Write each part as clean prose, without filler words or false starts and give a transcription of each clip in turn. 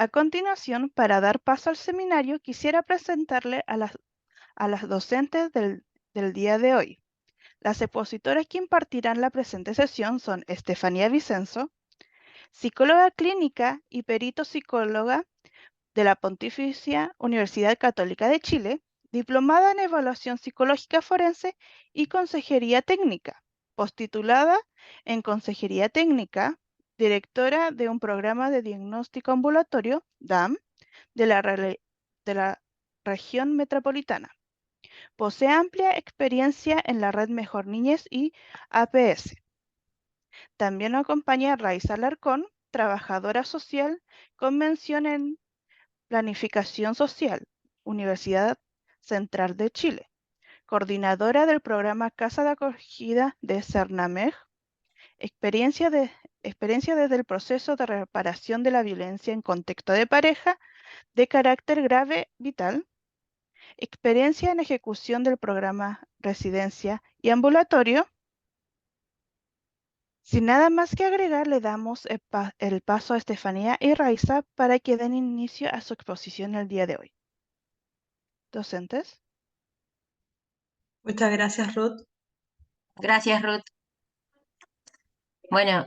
A continuación, para dar paso al seminario, quisiera presentarle a las docentes del día de hoy. Las expositoras que impartirán la presente sesión son Estefanía Vicenzo, psicóloga clínica y perito psicóloga de la Pontificia Universidad Católica de Chile, diplomada en Evaluación Psicológica Forense y Consejería Técnica, postitulada en Consejería Técnica, directora de un programa de diagnóstico ambulatorio, DAM, de la región metropolitana. Posee amplia experiencia en la red Mejor Niñez y APS. También nos acompaña Raiza Alarcón, trabajadora social con mención en Planificación Social, Universidad Central de Chile, coordinadora del programa Casa de Acogida de CERNAMEG, experiencia, experiencia desde el proceso de reparación de la violencia en contexto de pareja de carácter grave vital, experiencia en ejecución del programa Residencia y Ambulatorio. Sin nada más que agregar, le damos el paso a Estefanía y Raiza para que den inicio a su exposición el día de hoy. Docentes. Muchas gracias, Ruth. Gracias, Ruth. Bueno,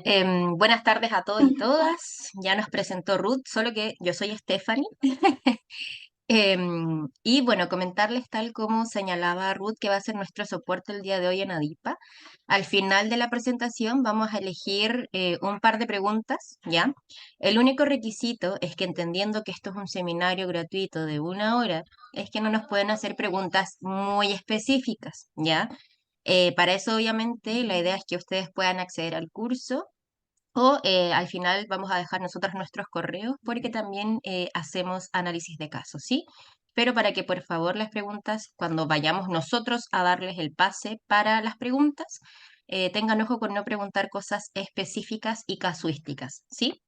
buenas tardes a todos y todas. Ya nos presentó Ruth, solo que yo soy Stephanie. Y bueno, comentarles tal como señalaba Ruth que va a ser nuestro soporte el día de hoy en ADIPA. Al final de la presentación vamos a elegir un par de preguntas, ¿ya? El único requisito es que entendiendo que esto es un seminario gratuito de 1 hora, es que no nos pueden hacer preguntas muy específicas, ¿ya? Para eso, obviamente, la idea es que ustedes puedan acceder al curso o al final vamos a dejar nosotros nuestros correos porque también hacemos análisis de casos, ¿sí? Pero para que por favor las preguntas, cuando vayamos nosotros a darles el pase para las preguntas, tengan ojo con no preguntar cosas específicas y casuísticas, ¿sí?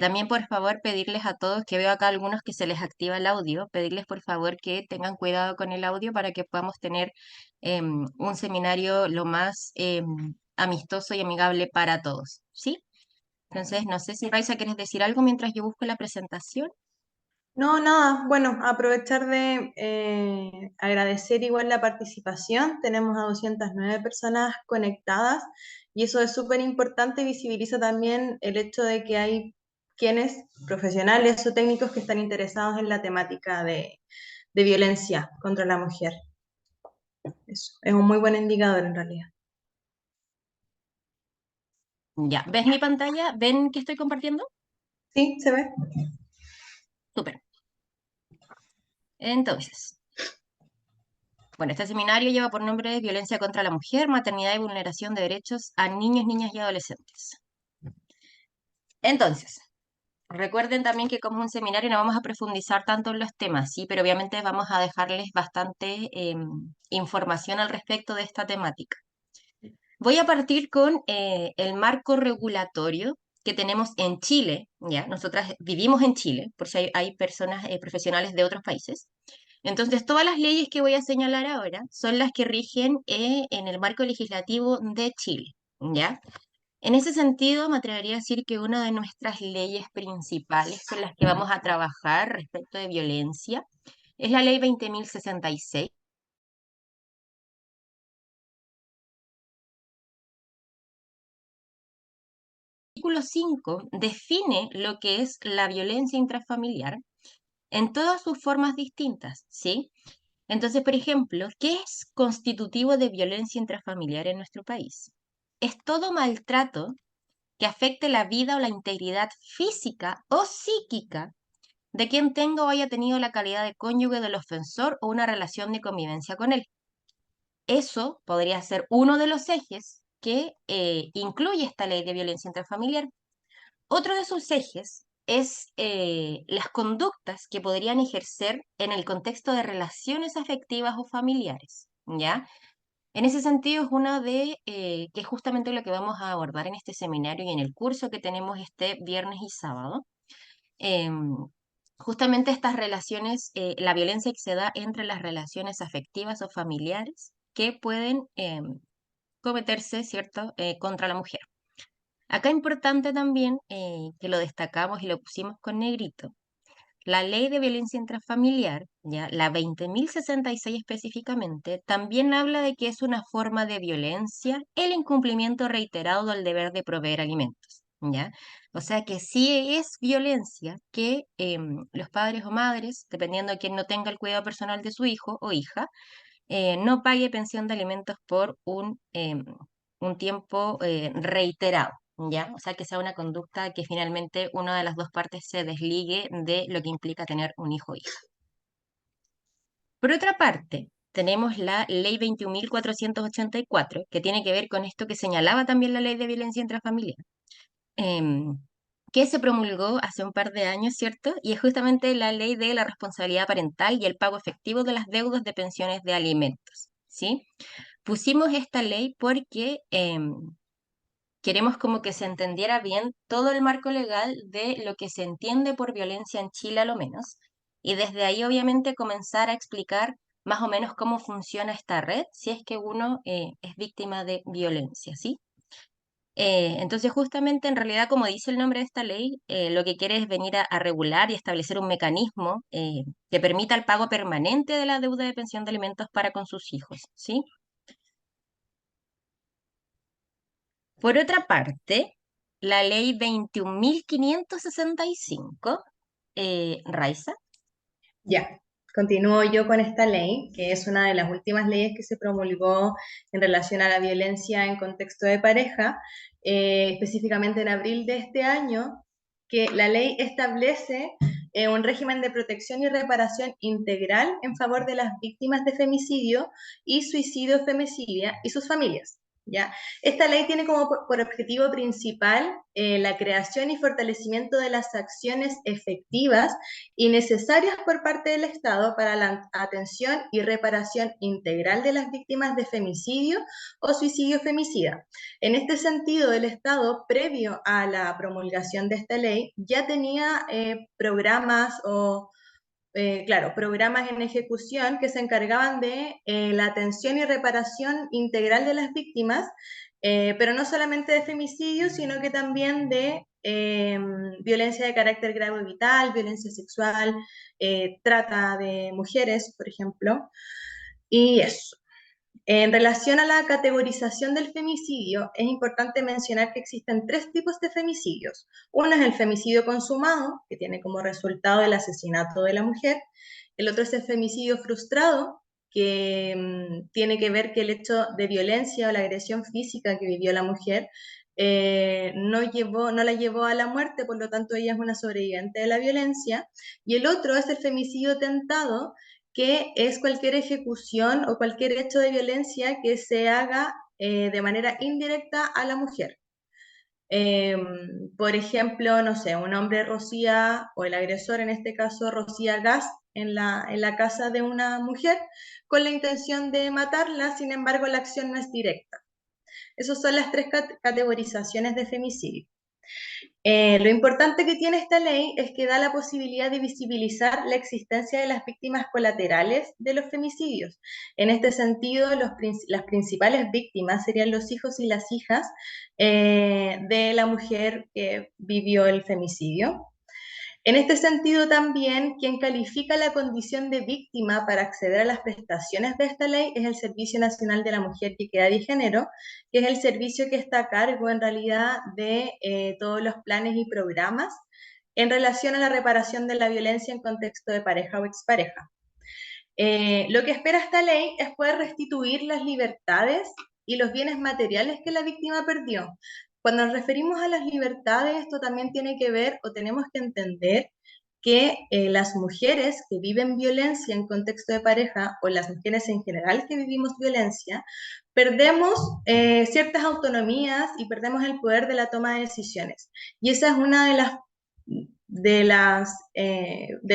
También por favor pedirles a todos, que veo acá algunos que se les activa el audio, pedirles por favor que tengan cuidado con el audio para que podamos tener un seminario lo más amistoso y amigable para todos, ¿sí? Entonces, no sé si Raiza quieres decir algo mientras yo busco la presentación. No, nada, bueno, aprovechar de agradecer igual la participación. Tenemos a 209 personas conectadas y eso es súper importante, visibiliza también el hecho de que hay quienes, profesionales o técnicos, que están interesados en la temática de violencia contra la mujer. Eso es un muy buen indicador en realidad. Ya, ¿ves mi pantalla? ¿Ven que estoy compartiendo? ¿Sí? ¿Se ve? Súper. Entonces, bueno, este seminario lleva por nombre Violencia contra la Mujer, Maternidad y Vulneración de Derechos a Niños, Niñas y Adolescentes. Entonces, recuerden también que como es un seminario no vamos a profundizar tanto en los temas, ¿sí? Pero obviamente vamos a dejarles bastante información al respecto de esta temática. Voy a partir con el marco regulatorio que tenemos en Chile, ¿ya? Nosotras vivimos en Chile, por si hay personas profesionales de otros países. Entonces, todas las leyes que voy a señalar ahora son las que rigen en el marco legislativo de Chile, ¿ya? En ese sentido, me atrevería a decir que una de nuestras leyes principales con las que vamos a trabajar respecto de violencia es la ley 20.066. El artículo 5 define lo que es la violencia intrafamiliar en todas sus formas distintas, ¿sí? Entonces, por ejemplo, ¿qué es constitutivo de violencia intrafamiliar en nuestro país? Es todo maltrato que afecte la vida o la integridad física o psíquica de quien tenga o haya tenido la calidad de cónyuge del ofensor o una relación de convivencia con él. Eso podría ser uno de los ejes que incluye esta ley de violencia intrafamiliar. Otro de sus ejes es las conductas que podrían ejercer en el contexto de relaciones afectivas o familiares, ¿ya? En ese sentido es una que es justamente lo que vamos a abordar en este seminario y en el curso que tenemos este viernes y sábado. Em, Justamente estas relaciones, la violencia que se da entre las relaciones afectivas o familiares que pueden cometerse, ¿cierto?, contra la mujer. Acá importante también, que lo destacamos y lo pusimos con negrito. La ley de violencia intrafamiliar, ya, la 20.066 específicamente, también habla de que es una forma de violencia el incumplimiento reiterado del deber de proveer alimentos, ¿ya? O sea que sí es violencia que los padres o madres, dependiendo de quién no tenga el cuidado personal de su hijo o hija, no pague pensión de alimentos por un tiempo reiterado, ¿ya? O sea, que sea una conducta que finalmente una de las dos partes se desligue de lo que implica tener un hijo o hija. Por otra parte, tenemos la Ley 21.484, que tiene que ver con esto que señalaba también la Ley de Violencia Intrafamiliar, em, que se promulgó hace un par de años, ¿cierto? Y es justamente la ley de la responsabilidad parental y el pago efectivo de las deudas de pensiones de alimentos, ¿sí? Pusimos esta ley porque queremos como que se entendiera bien todo el marco legal de lo que se entiende por violencia en Chile a lo menos, y desde ahí obviamente comenzar a explicar más o menos cómo funciona esta red si es que uno es víctima de violencia, ¿sí? Entonces, justamente, en realidad, como dice el nombre de esta ley, lo que quiere es venir a regular y establecer un mecanismo que permita el pago permanente de la deuda de pensión de alimentos para con sus hijos, ¿sí? Por otra parte, la ley 21.565, Raiza, Ya, continúo yo con esta ley, que es una de las últimas leyes que se promulgó en relación a la violencia en contexto de pareja, específicamente en abril de este año, que la ley establece un régimen de protección y reparación integral en favor de las víctimas de femicidio y suicidio femicida y sus familias. ¿Ya? Esta ley tiene como por objetivo principal la creación y fortalecimiento de las acciones efectivas y necesarias por parte del Estado para la atención y reparación integral de las víctimas de femicidio o suicidio femicida. En este sentido, el Estado, previo a la promulgación de esta ley, ya tenía programas o programas en ejecución que se encargaban de la atención y reparación integral de las víctimas, pero no solamente de femicidio, sino que también de violencia de carácter grave o vital, violencia sexual, trata de mujeres, por ejemplo, y eso. En relación a la categorización del femicidio, es importante mencionar que existen tres tipos de femicidios. Uno es el femicidio consumado, que tiene como resultado el asesinato de la mujer. El otro es el femicidio frustrado, que tiene que ver que el hecho de violencia o la agresión física que vivió la mujer no la llevó a la muerte, por lo tanto ella es una sobreviviente de la violencia. Y el otro es el femicidio tentado, que es cualquier ejecución o cualquier hecho de violencia que se haga de manera indirecta a la mujer. Por ejemplo, no sé, un hombre rocía, o el agresor en este caso, rocía gas en la casa de una mujer con la intención de matarla, sin embargo la acción no es directa. Esas son las tres categorizaciones de femicidio. Lo importante que tiene esta ley es que da la posibilidad de visibilizar la existencia de las víctimas colaterales de los femicidios. En este sentido, las principales víctimas serían los hijos y las hijas de la mujer que vivió el femicidio. En este sentido también, quien califica la condición de víctima para acceder a las prestaciones de esta ley es el Servicio Nacional de la Mujer, Equidad y Género, que es el servicio que está a cargo en realidad de todos los planes y programas en relación a la reparación de la violencia en contexto de pareja o expareja. Lo que espera esta ley es poder restituir las libertades y los bienes materiales que la víctima perdió. Cuando nos referimos a las libertades, esto también tiene que ver o tenemos que entender que las mujeres que viven violencia en contexto de pareja o las mujeres en general que vivimos violencia, perdemos ciertas autonomías y perdemos el poder de la toma de decisiones. Y esa es una de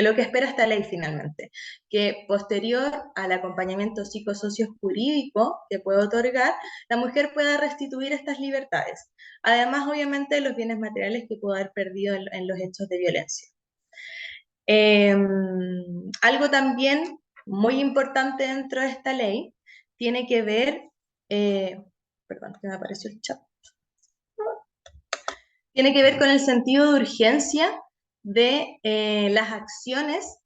lo que espera esta ley finalmente, que posterior al acompañamiento psicosocio-jurídico que puede otorgar, la mujer pueda restituir estas libertades. Además, obviamente, de los bienes materiales que pudo haber perdido en los hechos de violencia. Algo también muy importante dentro de esta ley tiene que ver, perdón, que me apareció el chat. Tiene que ver con el sentido de urgencia de las acciones,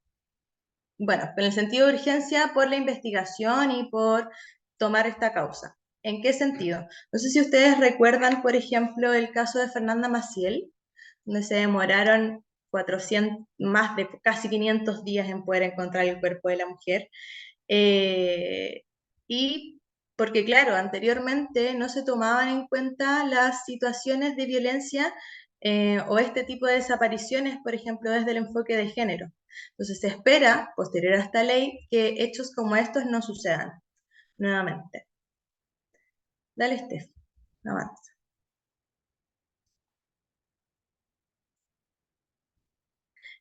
bueno, con el sentido de urgencia por la investigación y por tomar esta causa. ¿En qué sentido? No sé si ustedes recuerdan, por ejemplo, el caso de Fernanda Maciel, donde se demoraron 400, más de casi 500 días en poder encontrar el cuerpo de la mujer. Eh, y porque, claro, anteriormente no se tomaban en cuenta las situaciones de violencia o este tipo de desapariciones, por ejemplo, desde el enfoque de género. Entonces se espera, posterior a esta ley, que hechos como estos no sucedan nuevamente. Dale, Steph, avanza.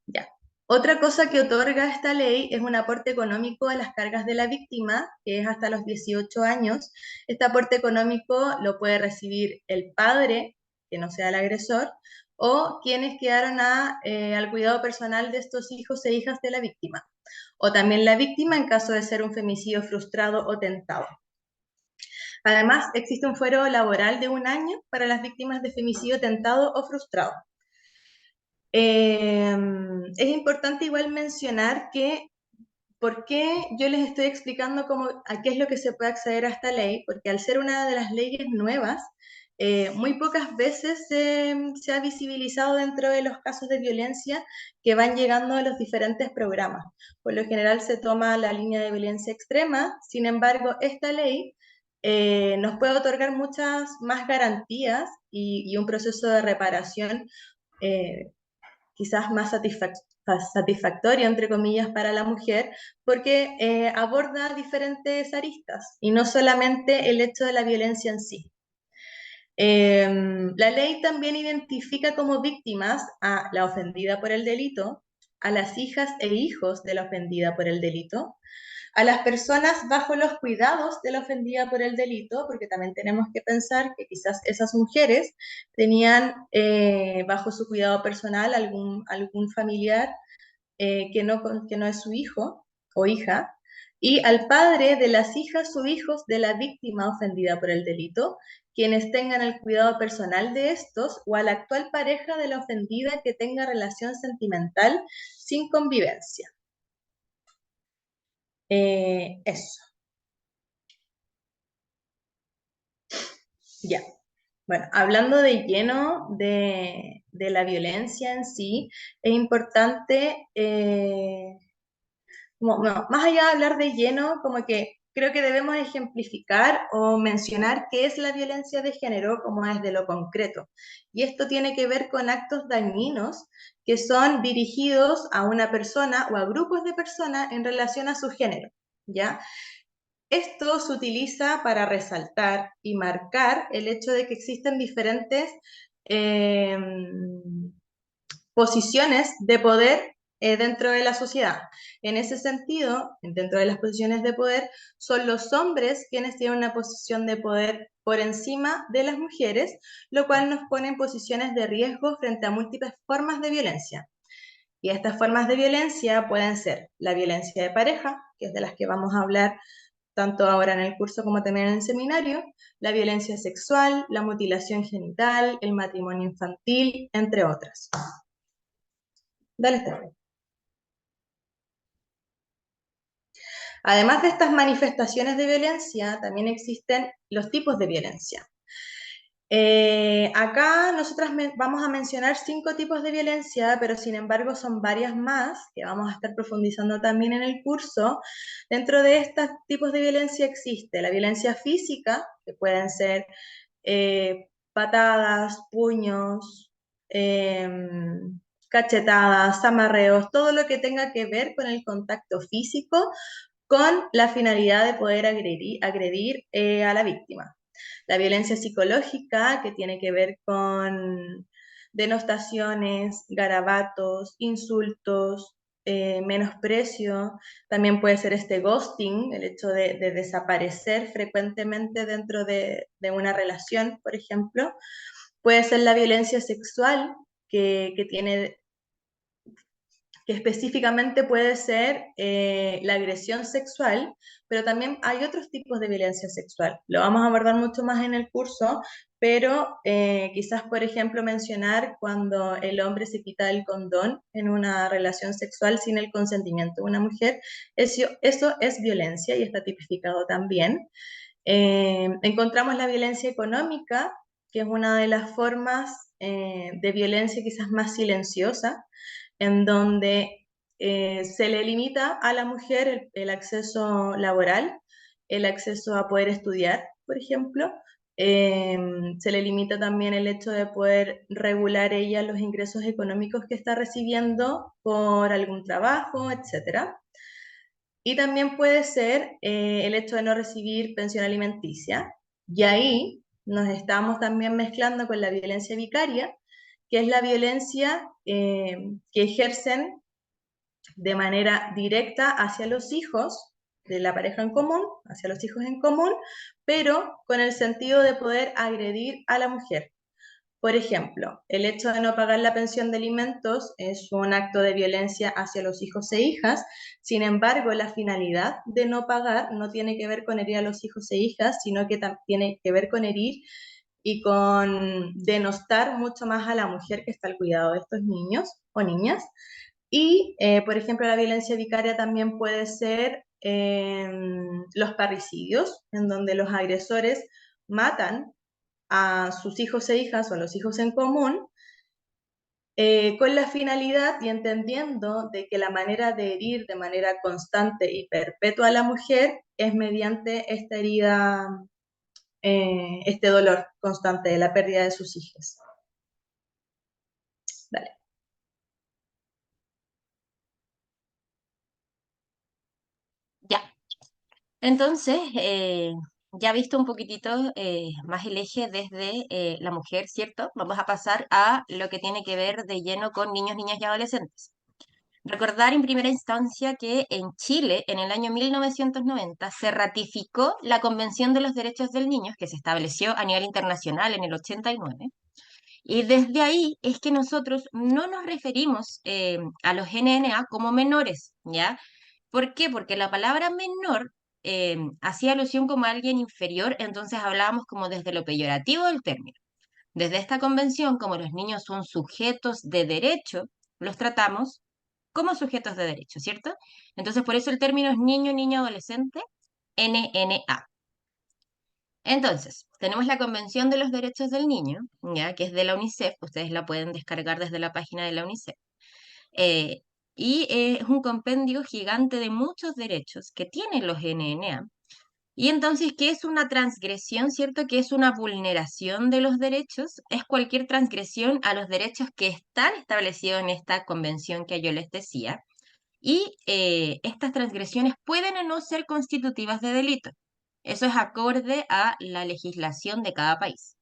Ya. Otra cosa que otorga esta ley es un aporte económico a las cargas de la víctima, que es hasta los 18 años. Este aporte económico lo puede recibir el padre, que no sea el agresor, o quienes quedaron al cuidado personal de estos hijos e hijas de la víctima, o también la víctima en caso de ser un femicidio frustrado o tentado. Además, existe un fuero laboral de 1 año para las víctimas de femicidio tentado o frustrado. Es importante igual mencionar que ¿por qué yo les estoy explicando a qué es lo que se puede acceder a esta ley? Porque al ser una de las leyes nuevas, muy pocas veces se ha visibilizado dentro de los casos de violencia que van llegando a los diferentes programas. Por lo general se toma la línea de violencia extrema, sin embargo, esta ley nos puede otorgar muchas más garantías y un proceso de reparación eh, quizás más satisfactorio, entre comillas, para la mujer, porque aborda diferentes aristas y no solamente el hecho de la violencia en sí. La ley también identifica como víctimas a la ofendida por el delito, a las hijas e hijos de la ofendida por el delito, a las personas bajo los cuidados de la ofendida por el delito, porque también tenemos que pensar que quizás esas mujeres tenían bajo su cuidado personal algún familiar que no es su hijo o hija, y al padre de las hijas o hijos de la víctima ofendida por el delito, quienes tengan el cuidado personal de estos, o a la actual pareja de la ofendida que tenga relación sentimental sin convivencia. Eso. Ya. Bueno, hablando de lleno de la violencia en sí, es importante, más allá de hablar de lleno, como que creo que debemos ejemplificar o mencionar qué es la violencia de género como es de lo concreto. Y esto tiene que ver con actos dañinos que son dirigidos a una persona o a grupos de personas en relación a su género, ¿ya? Esto se utiliza para resaltar y marcar el hecho de que existen diferentes eh, posiciones de poder dentro de la sociedad. En ese sentido, dentro de las posiciones de poder, son los hombres quienes tienen una posición de poder por encima de las mujeres, lo cual nos pone en posiciones de riesgo frente a múltiples formas de violencia. Y estas formas de violencia pueden ser la violencia de pareja, que es de las que vamos a hablar tanto ahora en el curso como también en el seminario, la violencia sexual, la mutilación genital, el matrimonio infantil, entre otras. Dale, Estefan. Además de estas manifestaciones de violencia, también existen los tipos de violencia. Acá nosotras vamos a mencionar 5 tipos de violencia, pero sin embargo son varias más que vamos a estar profundizando también en el curso. Dentro de estos tipos de violencia existe la violencia física, que pueden ser patadas, puños, cachetadas, amarreos, todo lo que tenga que ver con el contacto físico con la finalidad de poder agredir a la víctima. La violencia psicológica, que tiene que ver con denostaciones, garabatos, insultos, menosprecio. También puede ser este ghosting, el hecho de desaparecer frecuentemente dentro de una relación, por ejemplo. Puede ser la violencia sexual, que tiene que específicamente puede ser la agresión sexual, pero también hay otros tipos de violencia sexual. Lo vamos a abordar mucho más en el curso, pero quizás, por ejemplo, mencionar cuando el hombre se quita el condón en una relación sexual sin el consentimiento de una mujer, eso es violencia y está tipificado también. Encontramos la violencia económica, que es una de las formas de violencia quizás más silenciosa, en donde se le limita a la mujer el acceso laboral, el acceso a poder estudiar, por ejemplo. Se le limita también el hecho de poder regular ella los ingresos económicos que está recibiendo por algún trabajo, etcétera. Y también puede ser el hecho de no recibir pensión alimenticia. Y ahí nos estamos también mezclando con la violencia vicaria, que es la violencia que ejercen de manera directa hacia los hijos de la pareja en común, hacia los hijos en común, pero con el sentido de poder agredir a la mujer. Por ejemplo, el hecho de no pagar la pensión de alimentos es un acto de violencia hacia los hijos e hijas. Sin embargo, la finalidad de no pagar no tiene que ver con herir a los hijos e hijas, sino que tiene que ver con herir y con denostar mucho más a la mujer que está al cuidado de estos niños o niñas. Y, por ejemplo, la violencia vicaria también puede ser los parricidios, en donde los agresores matan a sus hijos e hijas o a los hijos en común, con la finalidad y entendiendo de que la manera de herir de manera constante y perpetua a la mujer es mediante esta herida, este dolor constante de la pérdida de sus hijos. Dale. Ya. Entonces, ya visto un poquitito más el eje desde la mujer, ¿cierto? Vamos a pasar a lo que tiene que ver de lleno con niños, niñas y adolescentes. Recordar en primera instancia que en Chile, en el año 1990, se ratificó la Convención de los Derechos del Niño, que se estableció a nivel internacional en el 89. Y desde ahí es que nosotros no nos referimos a los NNA como menores, ¿ya? ¿Por qué? Porque la palabra menor hacía alusión como a alguien inferior, entonces hablábamos como desde lo peyorativo del término. Desde esta convención, como los niños son sujetos de derecho, los tratamos como sujetos de derecho, ¿cierto? Entonces, por eso el término es niño, niña, adolescente, NNA. Entonces, tenemos la Convención de los Derechos del Niño, ¿ya? Que es de la UNICEF, ustedes la pueden descargar desde la página de la UNICEF. Eh, es un compendio gigante de muchos derechos que tienen los NNA. Y entonces, ¿qué es una transgresión, cierto? ¿Qué es una vulneración de los derechos? Es cualquier transgresión a los derechos que están establecidos en esta convención que yo les decía. Y estas transgresiones pueden o no ser constitutivas de delito. Eso es acorde a la legislación de cada país.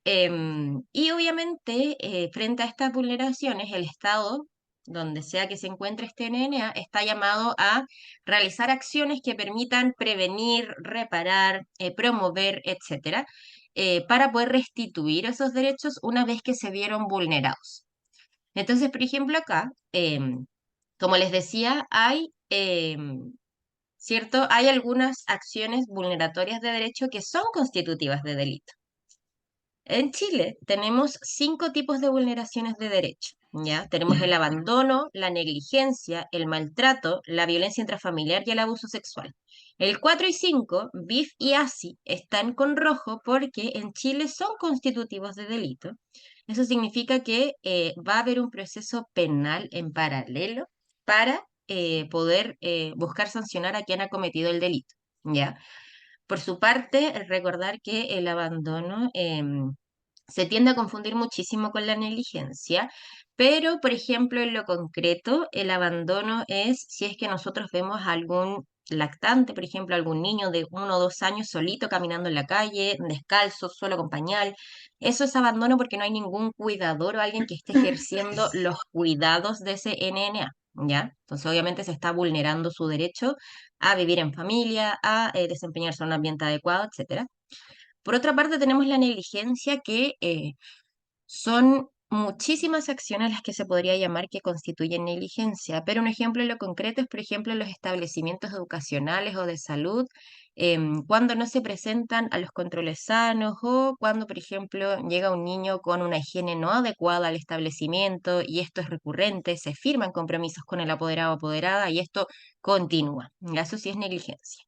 Y obviamente, frente a estas vulneraciones, el Estado, donde sea que se encuentre este NNA, está llamado a realizar acciones que permitan prevenir, reparar, promover, etcétera, para poder restituir esos derechos una vez que se vieron vulnerados. Entonces, por ejemplo, acá, como les decía, ¿cierto? Hay algunas acciones vulneratorias de derecho que son constitutivas de delito. En Chile tenemos 5 tipos de vulneraciones de derecho, ¿ya? Tenemos el abandono, la negligencia, el maltrato, la violencia intrafamiliar y el abuso sexual. El 4 y 5, BIF y ASI, están con rojo porque en Chile son constitutivos de delito. Eso significa que va a haber un proceso penal en paralelo para poder buscar sancionar a quien ha cometido el delito, ¿ya? Por su parte, recordar que el abandono se tiende a confundir muchísimo con la negligencia, pero, por ejemplo, en lo concreto, el abandono es si es que nosotros vemos a algún lactante, por ejemplo, algún niño de 1 o 2 años solito caminando en la calle, descalzo, solo con pañal. Eso es abandono porque no hay ningún cuidador o alguien que esté ejerciendo los cuidados de ese NNA, ¿ya? Entonces, obviamente, se está vulnerando su derecho a vivir en familia, a desempeñarse en un ambiente adecuado, etcétera. Por otra parte, tenemos la negligencia, que son muchísimas acciones a las que se podría llamar que constituyen negligencia, pero un ejemplo en lo concreto es, por ejemplo, los establecimientos educacionales o de salud, cuando no se presentan a los controles sanos o cuando, por ejemplo, llega un niño con una higiene no adecuada al establecimiento y esto es recurrente, se firman compromisos con el apoderado o apoderada y esto continúa. Eso sí es negligencia.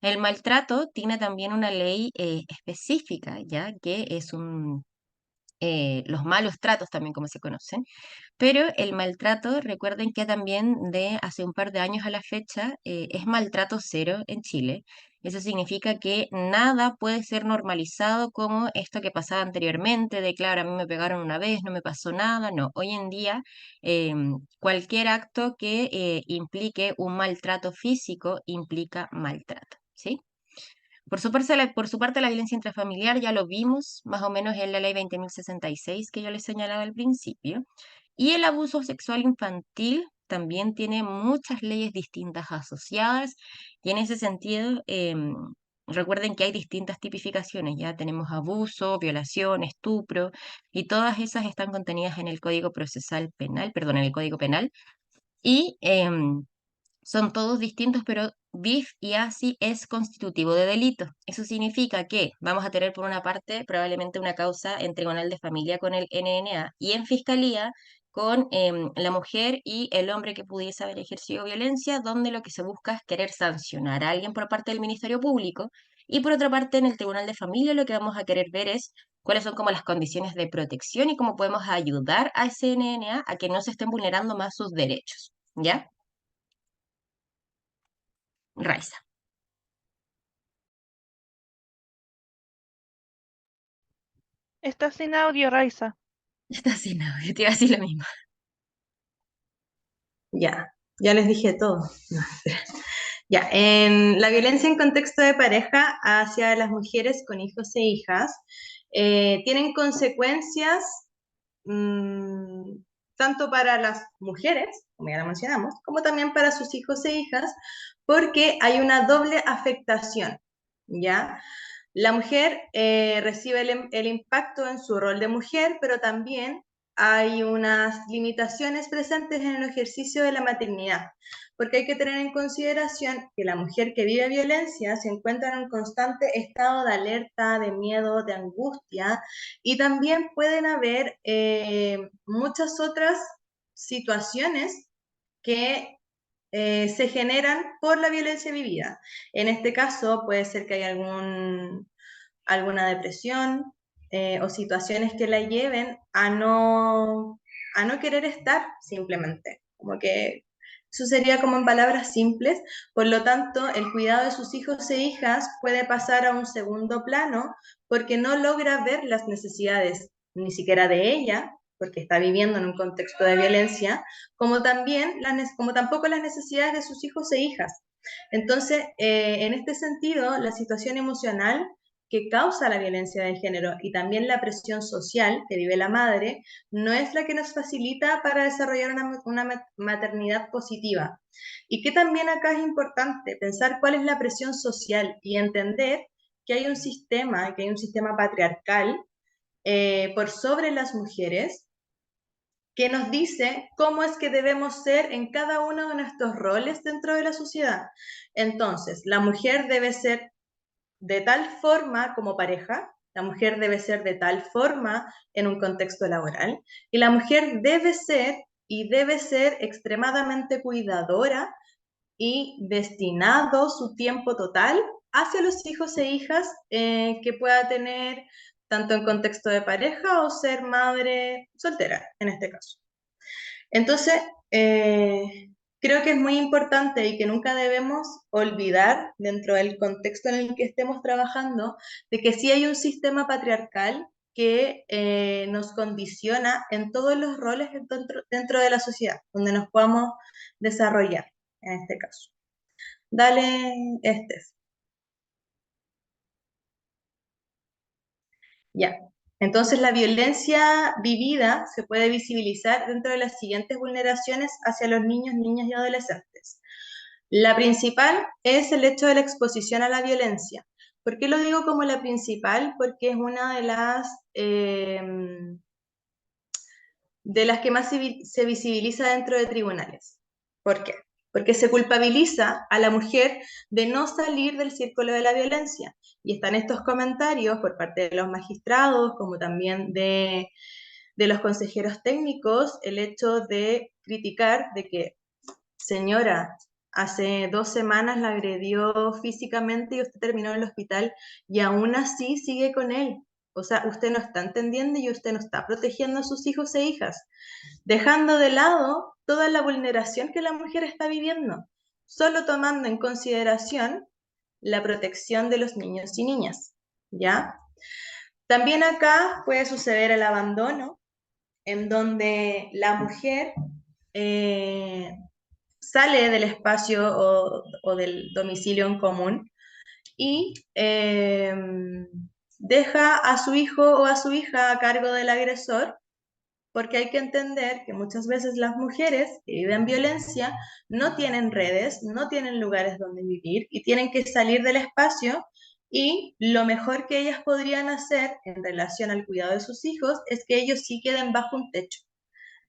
El maltrato tiene también una ley específica, ya que es los malos tratos también como se conocen, pero el maltrato, recuerden que también de hace un par de años a la fecha es maltrato cero en Chile. Eso significa que nada puede ser normalizado como esto que pasaba anteriormente, de claro, a mí me pegaron una vez, no me pasó nada, no. Hoy en día, cualquier acto que implique un maltrato físico implica maltrato, ¿sí? Por su parte, la violencia intrafamiliar ya lo vimos más o menos en la ley 20.066 que yo les señalaba al principio. Y el abuso sexual infantil también tiene muchas leyes distintas asociadas y en ese sentido, recuerden que hay distintas tipificaciones. Ya tenemos abuso, violación, estupro y todas esas están contenidas en el Código Procesal Penal, perdón, en el Código Penal. Y son todos distintos, pero BIF y ASI es constitutivo de delito. Eso significa que vamos a tener por una parte probablemente una causa en tribunal de familia con el NNA y en fiscalía con la mujer y el hombre que pudiese haber ejercido violencia, donde lo que se busca es querer sancionar a alguien por parte del Ministerio Público. Y por otra parte, en el tribunal de familia lo que vamos a querer ver es cuáles son como las condiciones de protección y cómo podemos ayudar a ese NNA a que no se estén vulnerando más sus derechos. ¿Ya? Raiza. Está sin audio, Raiza. Está sin audio, te iba a decir lo mismo. Ya les dije todo. No, ya, en la violencia en contexto de pareja hacia las mujeres con hijos e hijas tienen consecuencias tanto para las mujeres, como ya lo mencionamos, como también para sus hijos e hijas, porque hay una doble afectación, ¿ya? La mujer recibe el impacto en su rol de mujer, pero también hay unas limitaciones presentes en el ejercicio de la maternidad, porque hay que tener en consideración que la mujer que vive violencia se encuentra en un constante estado de alerta, de miedo, de angustia, y también pueden haber muchas otras situaciones que se generan por la violencia vivida. En este caso puede ser que haya alguna depresión o situaciones que la lleven a no querer estar simplemente. Como que eso sería como en palabras simples. Por lo tanto, el cuidado de sus hijos e hijas puede pasar a un segundo plano porque no logra ver las necesidades ni siquiera de ella, porque está viviendo en un contexto de violencia, como tampoco las necesidades de sus hijos e hijas. Entonces, en este sentido, la situación emocional que causa la violencia de género y también la presión social que vive la madre, no es la que nos facilita para desarrollar una maternidad positiva. Y que también acá es importante pensar cuál es la presión social y entender que hay un sistema patriarcal por sobre las mujeres que nos dice cómo es que debemos ser en cada uno de nuestros roles dentro de la sociedad. Entonces, la mujer debe ser de tal forma como pareja, la mujer debe ser de tal forma en un contexto laboral, y la mujer debe ser extremadamente cuidadora y destinado su tiempo total hacia los hijos e hijas que pueda tener tanto en contexto de pareja o ser madre soltera, en este caso. Entonces, creo que es muy importante y que nunca debemos olvidar, dentro del contexto en el que estemos trabajando, de que sí hay un sistema patriarcal que nos condiciona en todos los roles dentro de la sociedad, donde nos podamos desarrollar, en este caso. Dale, Estef. Ya. Entonces, la violencia vivida se puede visibilizar dentro de las siguientes vulneraciones hacia los niños, niñas y adolescentes. La principal es el hecho de la exposición a la violencia. ¿Por qué lo digo como la principal? Porque es una de las de las que más se visibiliza dentro de tribunales. ¿Por qué? Porque se culpabiliza a la mujer de no salir del círculo de la violencia. Y están estos comentarios por parte de los magistrados, como también de los consejeros técnicos, el hecho de criticar de que, señora, hace 2 semanas la agredió físicamente y usted terminó en el hospital y aún así sigue con él. O sea, usted no está entendiendo y usted no está protegiendo a sus hijos e hijas, dejando de lado toda la vulneración que la mujer está viviendo, solo tomando en consideración la protección de los niños y niñas, ¿ya? También acá puede suceder el abandono, en donde la mujer sale del espacio o del domicilio en común y deja a su hijo o a su hija a cargo del agresor, porque hay que entender que muchas veces las mujeres que viven violencia no tienen redes, no tienen lugares donde vivir y tienen que salir del espacio, y lo mejor que ellas podrían hacer en relación al cuidado de sus hijos es que ellos sí queden bajo un techo.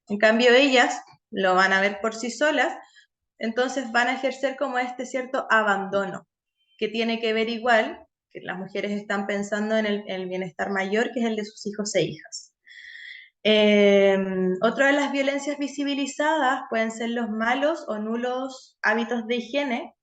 En cambio, ellas lo van a ver por sí solas, entonces van a ejercer como este cierto abandono, que tiene que ver igual, que las mujeres están pensando en el bienestar mayor, que es el de sus hijos e hijas. Otra de las violencias visibilizadas pueden ser los malos o nulos hábitos de higiene.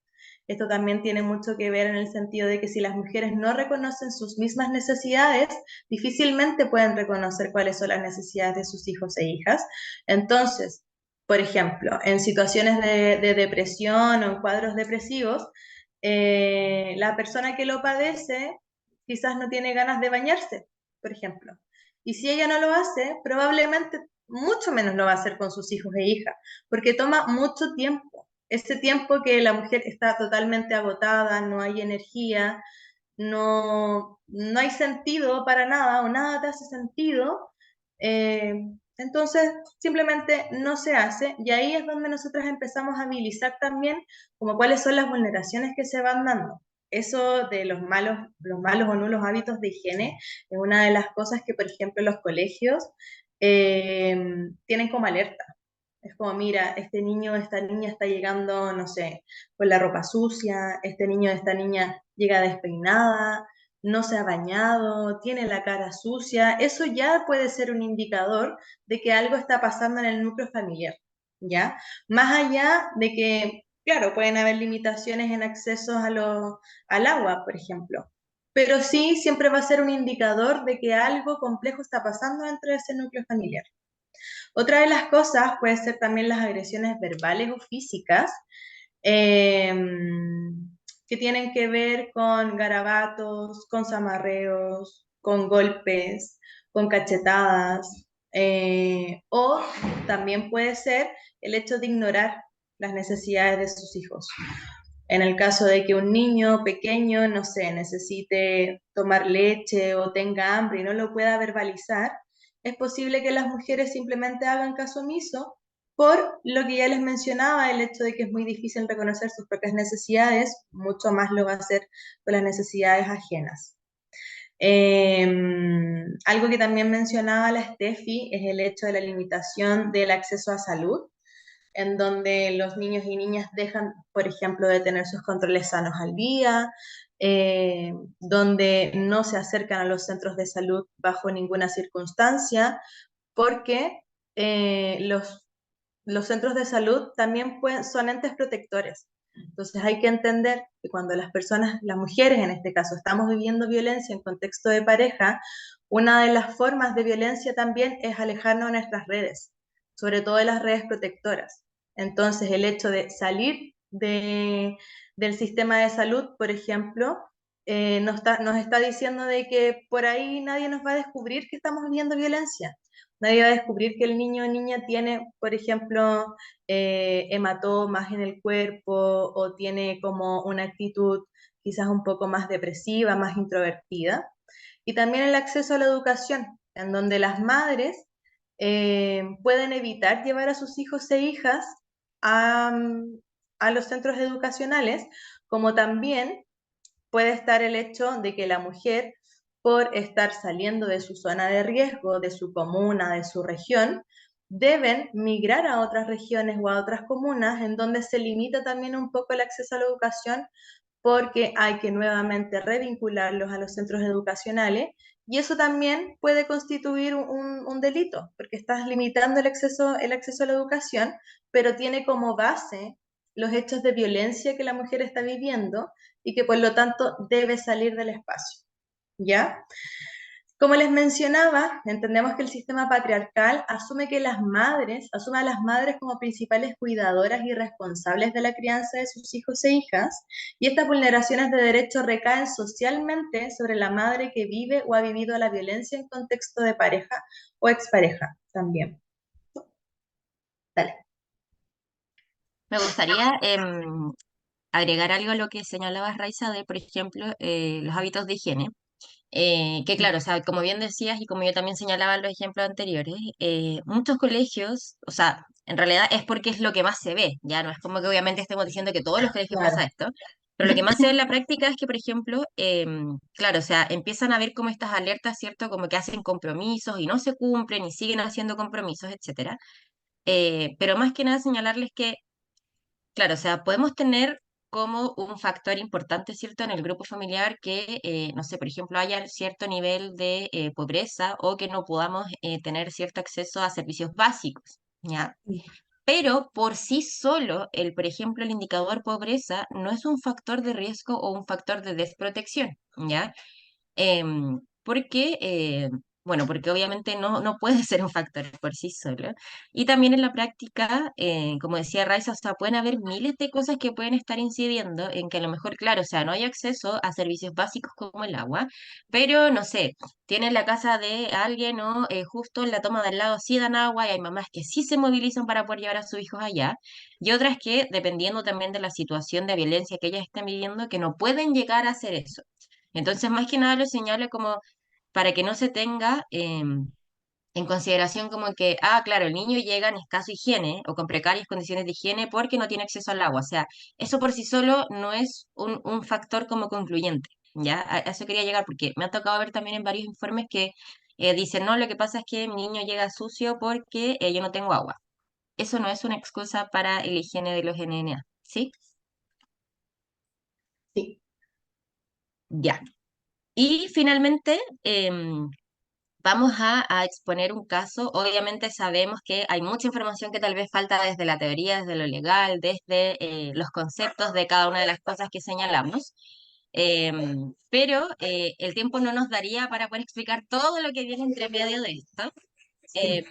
Esto también tiene mucho que ver en el sentido de que si las mujeres no reconocen sus mismas necesidades, difícilmente pueden reconocer cuáles son las necesidades de sus hijos e hijas. Entonces, por ejemplo, en situaciones de depresión o en cuadros depresivos, la persona que lo padece quizás no tiene ganas de bañarse, por ejemplo. Y si ella no lo hace, probablemente mucho menos lo va a hacer con sus hijos e hijas, porque toma mucho tiempo. Ese tiempo que la mujer está totalmente agotada, no hay energía, no hay sentido para nada, o nada te hace sentido, eh, entonces simplemente no se hace, y ahí es donde nosotros empezamos a analizar también como cuáles son las vulneraciones que se van dando. Eso de los malos o nulos hábitos de higiene es una de las cosas que, por ejemplo, los colegios tienen como alerta. Es como, mira, este niño, esta niña está llegando, no sé, con la ropa sucia, este niño, esta niña llega despeinada, no se ha bañado, tiene la cara sucia. Eso ya puede ser un indicador de que algo está pasando en el núcleo familiar, ¿ya? Más allá de que, claro, pueden haber limitaciones en acceso al agua, por ejemplo, pero sí siempre va a ser un indicador de que algo complejo está pasando dentro de ese núcleo familiar. Otra de las cosas puede ser también las agresiones verbales o físicas, eh, que tienen que ver con garabatos, con zamarreos, con golpes, con cachetadas, o también puede ser el hecho de ignorar las necesidades de sus hijos. En el caso de que un niño pequeño, no sé, necesite tomar leche o tenga hambre y no lo pueda verbalizar, es posible que las mujeres simplemente hagan caso omiso por lo que ya les mencionaba, el hecho de que es muy difícil reconocer sus propias necesidades, mucho más lo va a hacer con las necesidades ajenas. Algo que también mencionaba la Steffi es el hecho de la limitación del acceso a salud, en donde los niños y niñas dejan, por ejemplo, de tener sus controles sanos al día, donde no se acercan a los centros de salud bajo ninguna circunstancia, porque los centros de salud también son entes protectores. Entonces hay que entender que cuando las personas, las mujeres en este caso, estamos viviendo violencia en contexto de pareja, una de las formas de violencia también es alejarnos de nuestras redes, sobre todo de las redes protectoras. Entonces el hecho de salir del sistema de salud, por ejemplo, nos está diciendo de que por ahí nadie nos va a descubrir que estamos viviendo violencia. Nadie va a descubrir que el niño o niña tiene, por ejemplo, hematomas en el cuerpo o tiene como una actitud quizás un poco más depresiva, más introvertida. Y también el acceso a la educación, en donde las madres pueden evitar llevar a sus hijos e hijas a, a los centros educacionales, como también puede estar el hecho de que la mujer, por estar saliendo de su zona de riesgo, de su comuna, de su región, deben migrar a otras regiones o a otras comunas en donde se limita también un poco el acceso a la educación porque hay que nuevamente revincularlos a los centros educacionales y eso también puede constituir un delito, porque estás limitando el acceso a la educación, pero tiene como base los hechos de violencia que la mujer está viviendo y que por lo tanto debe salir del espacio. ¿Ya? Como les mencionaba, entendemos que el sistema patriarcal asume a las madres como principales cuidadoras y responsables de la crianza de sus hijos e hijas, y estas vulneraciones de derechos recaen socialmente sobre la madre que vive o ha vivido la violencia en contexto de pareja o expareja también. Dale. Me gustaría agregar algo a lo que señalaba Raiza de, por ejemplo, los hábitos de higiene. Que claro, o sea, como bien decías y como yo también señalaba en los ejemplos anteriores, muchos colegios, o sea, en realidad es porque es lo que más se ve, ya no es como que obviamente estemos diciendo que todos los colegios pasa Claro. esto, pero lo que más se ve en la práctica es que, por ejemplo, claro, o sea, empiezan a ver como estas alertas, ¿cierto? Como que hacen compromisos y no se cumplen y siguen haciendo compromisos, etcétera. Pero más que nada señalarles que claro, o sea, podemos tener como un factor importante, ¿cierto?, en el grupo familiar que, no sé, por ejemplo, haya cierto nivel de pobreza o que no podamos tener cierto acceso a servicios básicos, ¿ya? Pero por sí solo, por ejemplo, el indicador pobreza no es un factor de riesgo o un factor de desprotección, ¿ya? Porque, bueno, porque obviamente no puede ser un factor por sí solo. Y también en la práctica, como decía Raiza, o sea, pueden haber miles de cosas que pueden estar incidiendo en que a lo mejor, claro, o sea, no hay acceso a servicios básicos como el agua, pero no sé, tienen la casa de alguien o justo en la toma del lado sí dan agua y hay mamás que sí se movilizan para poder llevar a sus hijos allá y otras que, dependiendo también de la situación de violencia que ellas estén viviendo, que no pueden llegar a hacer eso. Entonces, más que nada lo señalo como para que no se tenga en consideración como que, ah, claro, el niño llega en escaso higiene o con precarias condiciones de higiene porque no tiene acceso al agua. O sea, eso por sí solo no es un factor como concluyente, ¿ya? A eso quería llegar porque me ha tocado ver también en varios informes que dicen, no, lo que pasa es que mi niño llega sucio porque yo no tengo agua. Eso no es una excusa para el higiene de los NNA, ¿sí? Sí. Ya. Y finalmente, vamos a exponer un caso. Obviamente sabemos que hay mucha información que tal vez falta desde la teoría, desde lo legal, desde los conceptos de cada una de las cosas que señalamos. Pero el tiempo no nos daría para poder explicar todo lo que viene entre medio de esto. Sí. Em,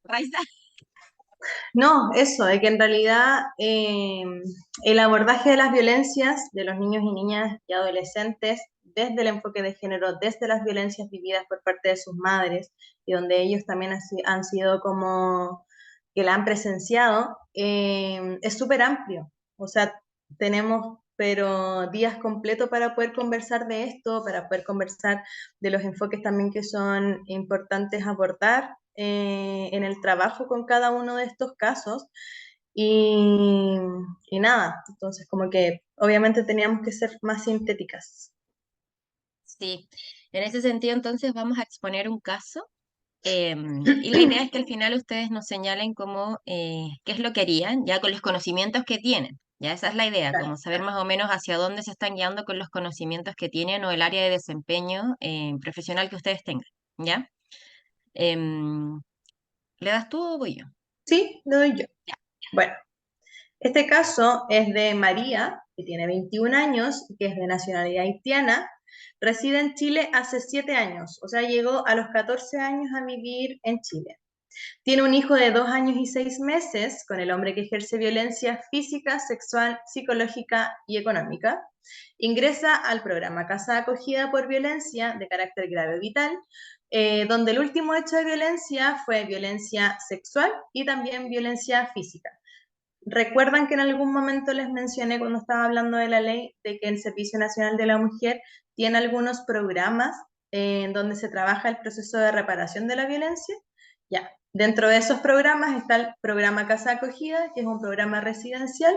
Raiza, No, eso, de que en realidad el abordaje de las violencias de los niños y niñas y adolescentes desde el enfoque de género, desde las violencias vividas por parte de sus madres y donde ellos también han sido como que la han presenciado, es súper amplio. O sea, tenemos pero días completos para poder conversar de esto, para poder conversar de los enfoques también que son importantes abordar en el trabajo con cada uno de estos casos. Y, y nada, entonces como que obviamente teníamos que ser más sintéticas. sí. En ese sentido, entonces vamos a exponer un caso. Y la idea es que al final ustedes nos señalen cómo, qué es lo que harían, ya con los conocimientos que tienen. Ya esa es la idea, como saber más o menos hacia dónde se están guiando con los conocimientos que tienen o el área de desempeño profesional que ustedes tengan. ¿Ya? Em, ¿Le das tú o voy yo? Sí, lo doy yo. Ya. Bueno, este caso es de María, que tiene 21 años y que es de nacionalidad haitiana. Reside en Chile hace 7 años, o sea, llegó a los 14 años a vivir en Chile. Tiene un hijo de 2 años y 6 meses con el hombre que ejerce violencia física, sexual, psicológica y económica. Ingresa al programa Casa de Acogida por Violencia de carácter grave o vital, donde el último hecho de violencia fue violencia sexual y también violencia física. Recuerdan que en algún momento les mencioné cuando estaba hablando de la ley de que el Servicio Nacional de la Mujer tiene algunos programas en donde se trabaja el proceso de reparación de la violencia. Ya, dentro de esos programas está el programa Casa Acogida, que es un programa residencial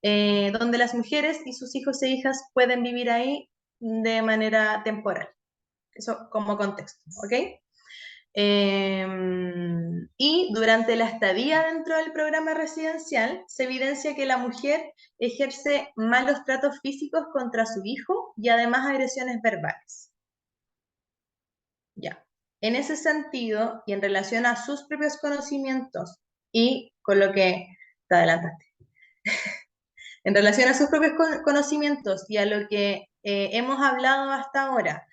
donde las mujeres y sus hijos e hijas pueden vivir ahí de manera temporal. Eso como contexto, ¿ok? Y durante la estadía dentro del programa residencial se evidencia que la mujer ejerce malos tratos físicos contra su hijo y además agresiones verbales. Ya. En ese sentido, y en relación a sus propios conocimientos y con lo que te adelantaste, en relación a sus propios conocimientos y a lo que hemos hablado hasta ahora,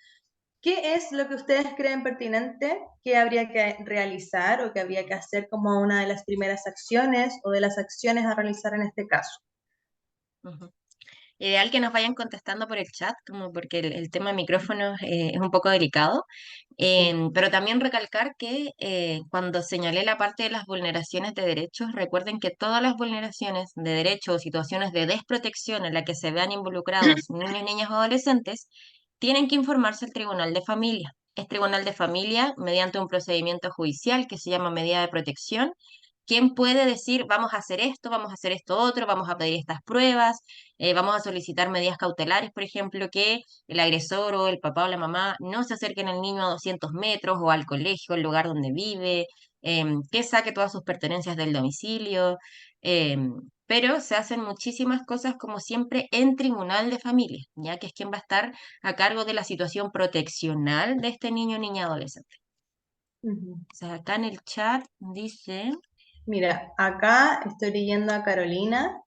¿qué es lo que ustedes creen pertinente que habría que realizar o que habría que hacer como una de las primeras acciones o de las acciones a realizar en este caso? Ujú. Ideal que nos vayan contestando por el chat, como porque el tema micrófonos es un poco delicado. Sí. Pero también recalcar que cuando señalé la parte de las vulneraciones de derechos, recuerden que todas las vulneraciones de derechos o situaciones de desprotección en la que se vean involucrados niños, niñas o adolescentes, tienen que informarse al Tribunal de Familia. Es Tribunal de Familia mediante un procedimiento judicial que se llama medida de protección. ¿Quién puede decir, vamos a hacer esto otro, vamos a pedir estas pruebas, vamos a solicitar medidas cautelares, por ejemplo, que el agresor o el papá o la mamá no se acerquen al niño a 200 metros o al colegio, al lugar donde vive, que saque todas sus pertenencias del domicilio, pero se hacen muchísimas cosas como siempre en tribunal de familia, ya que es quien va a estar a cargo de la situación proteccional de este niño, niña, adolescente. Ujú. O sea, acá en el chat dice... Mira, acá estoy leyendo a Carolina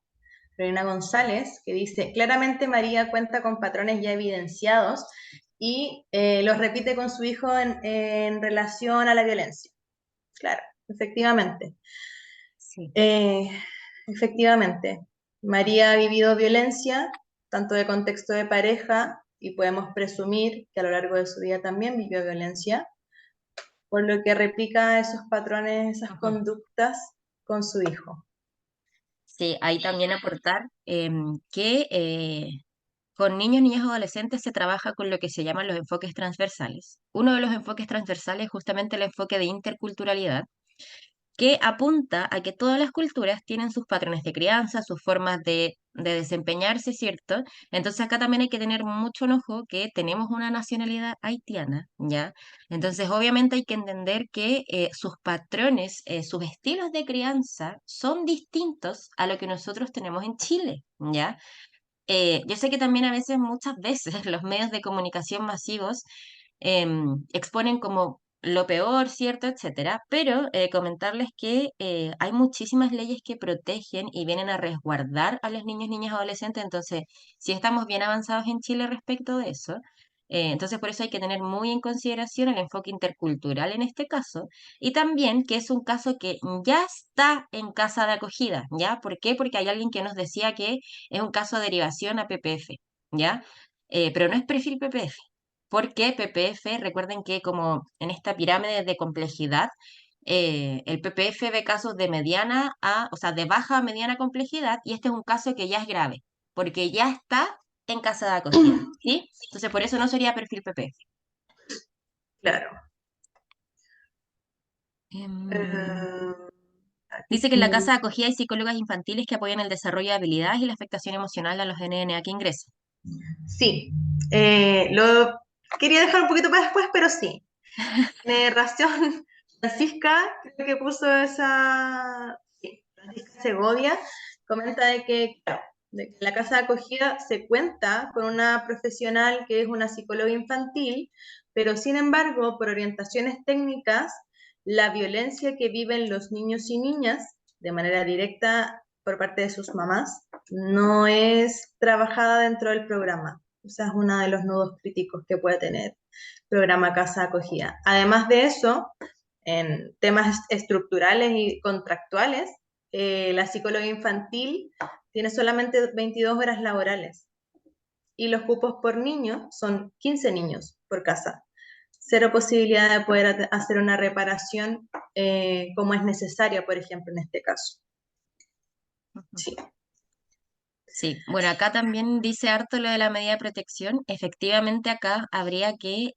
González, que dice, claramente María cuenta con patrones ya evidenciados y los repite con su hijo en relación a la violencia. Claro, efectivamente. Sí. Eh, efectivamente, María ha vivido violencia, tanto de contexto de pareja, y podemos presumir que a lo largo de su vida también vivió violencia, por lo que replica esos patrones, esas Ujú. conductas con su hijo. Sí, ahí también aportar que con niños, niñas y adolescentes se trabaja con lo que se llaman los enfoques transversales. Uno de los enfoques transversales es justamente el enfoque de interculturalidad, que apunta a que todas las culturas tienen sus patrones de crianza, sus formas de desempeñarse, ¿cierto? Entonces acá también hay que tener mucho ojo que tenemos una nacionalidad haitiana, ¿ya? Entonces obviamente hay que entender que sus patrones, sus estilos de crianza son distintos a lo que nosotros tenemos en Chile, ¿ya? Yo sé que también a veces, muchas veces, los medios de comunicación masivos exponen como lo peor, ¿cierto? Etcétera, pero comentarles que hay muchísimas leyes que protegen y vienen a resguardar a los niños, niñas, adolescentes, entonces sí estamos bien avanzados en Chile respecto de eso. Entonces, por eso hay que tener muy en consideración el enfoque intercultural en este caso, y también que es un caso que ya está en casa de acogida, ¿ya? ¿Por qué? Porque hay alguien que nos decía que es un caso de derivación a PPF, ¿ya? Pero no es perfil PPF, porque PPF, recuerden que como en esta pirámide de complejidad, el PPF ve casos de mediana a, o sea, de baja a mediana complejidad, y este es un caso que ya es grave, porque ya está en casa de acogida, ¿sí? Entonces, por eso no sería perfil PPF. Claro. Em, Eh, aquí Dice que en la tengo casa de acogida hay psicólogas infantiles que apoyan el desarrollo de habilidades y la afectación emocional a los NNA que ingresan. Sí, lo quería dejar un poquito para después, pero sí. Tiene razón Francisca, creo que puso esa, sí, Francisca Segovia, comenta de que, claro, de que en la casa de acogida se cuenta con una profesional que es una psicóloga infantil, pero sin embargo, por orientaciones técnicas, la violencia que viven los niños y niñas de manera directa por parte de sus mamás no es trabajada dentro del programa. O sea, es uno de los nudos críticos que puede tener programa Casa Acogida. Además de eso, en temas estructurales y contractuales, la psicóloga infantil tiene solamente 22 horas laborales y los cupos por niño son 15 niños por casa. Cero posibilidad de poder hacer una reparación como es necesaria, por ejemplo, en este caso. Sí. Sí, bueno, acá también dice harto lo de la medida de protección. Efectivamente, acá habría que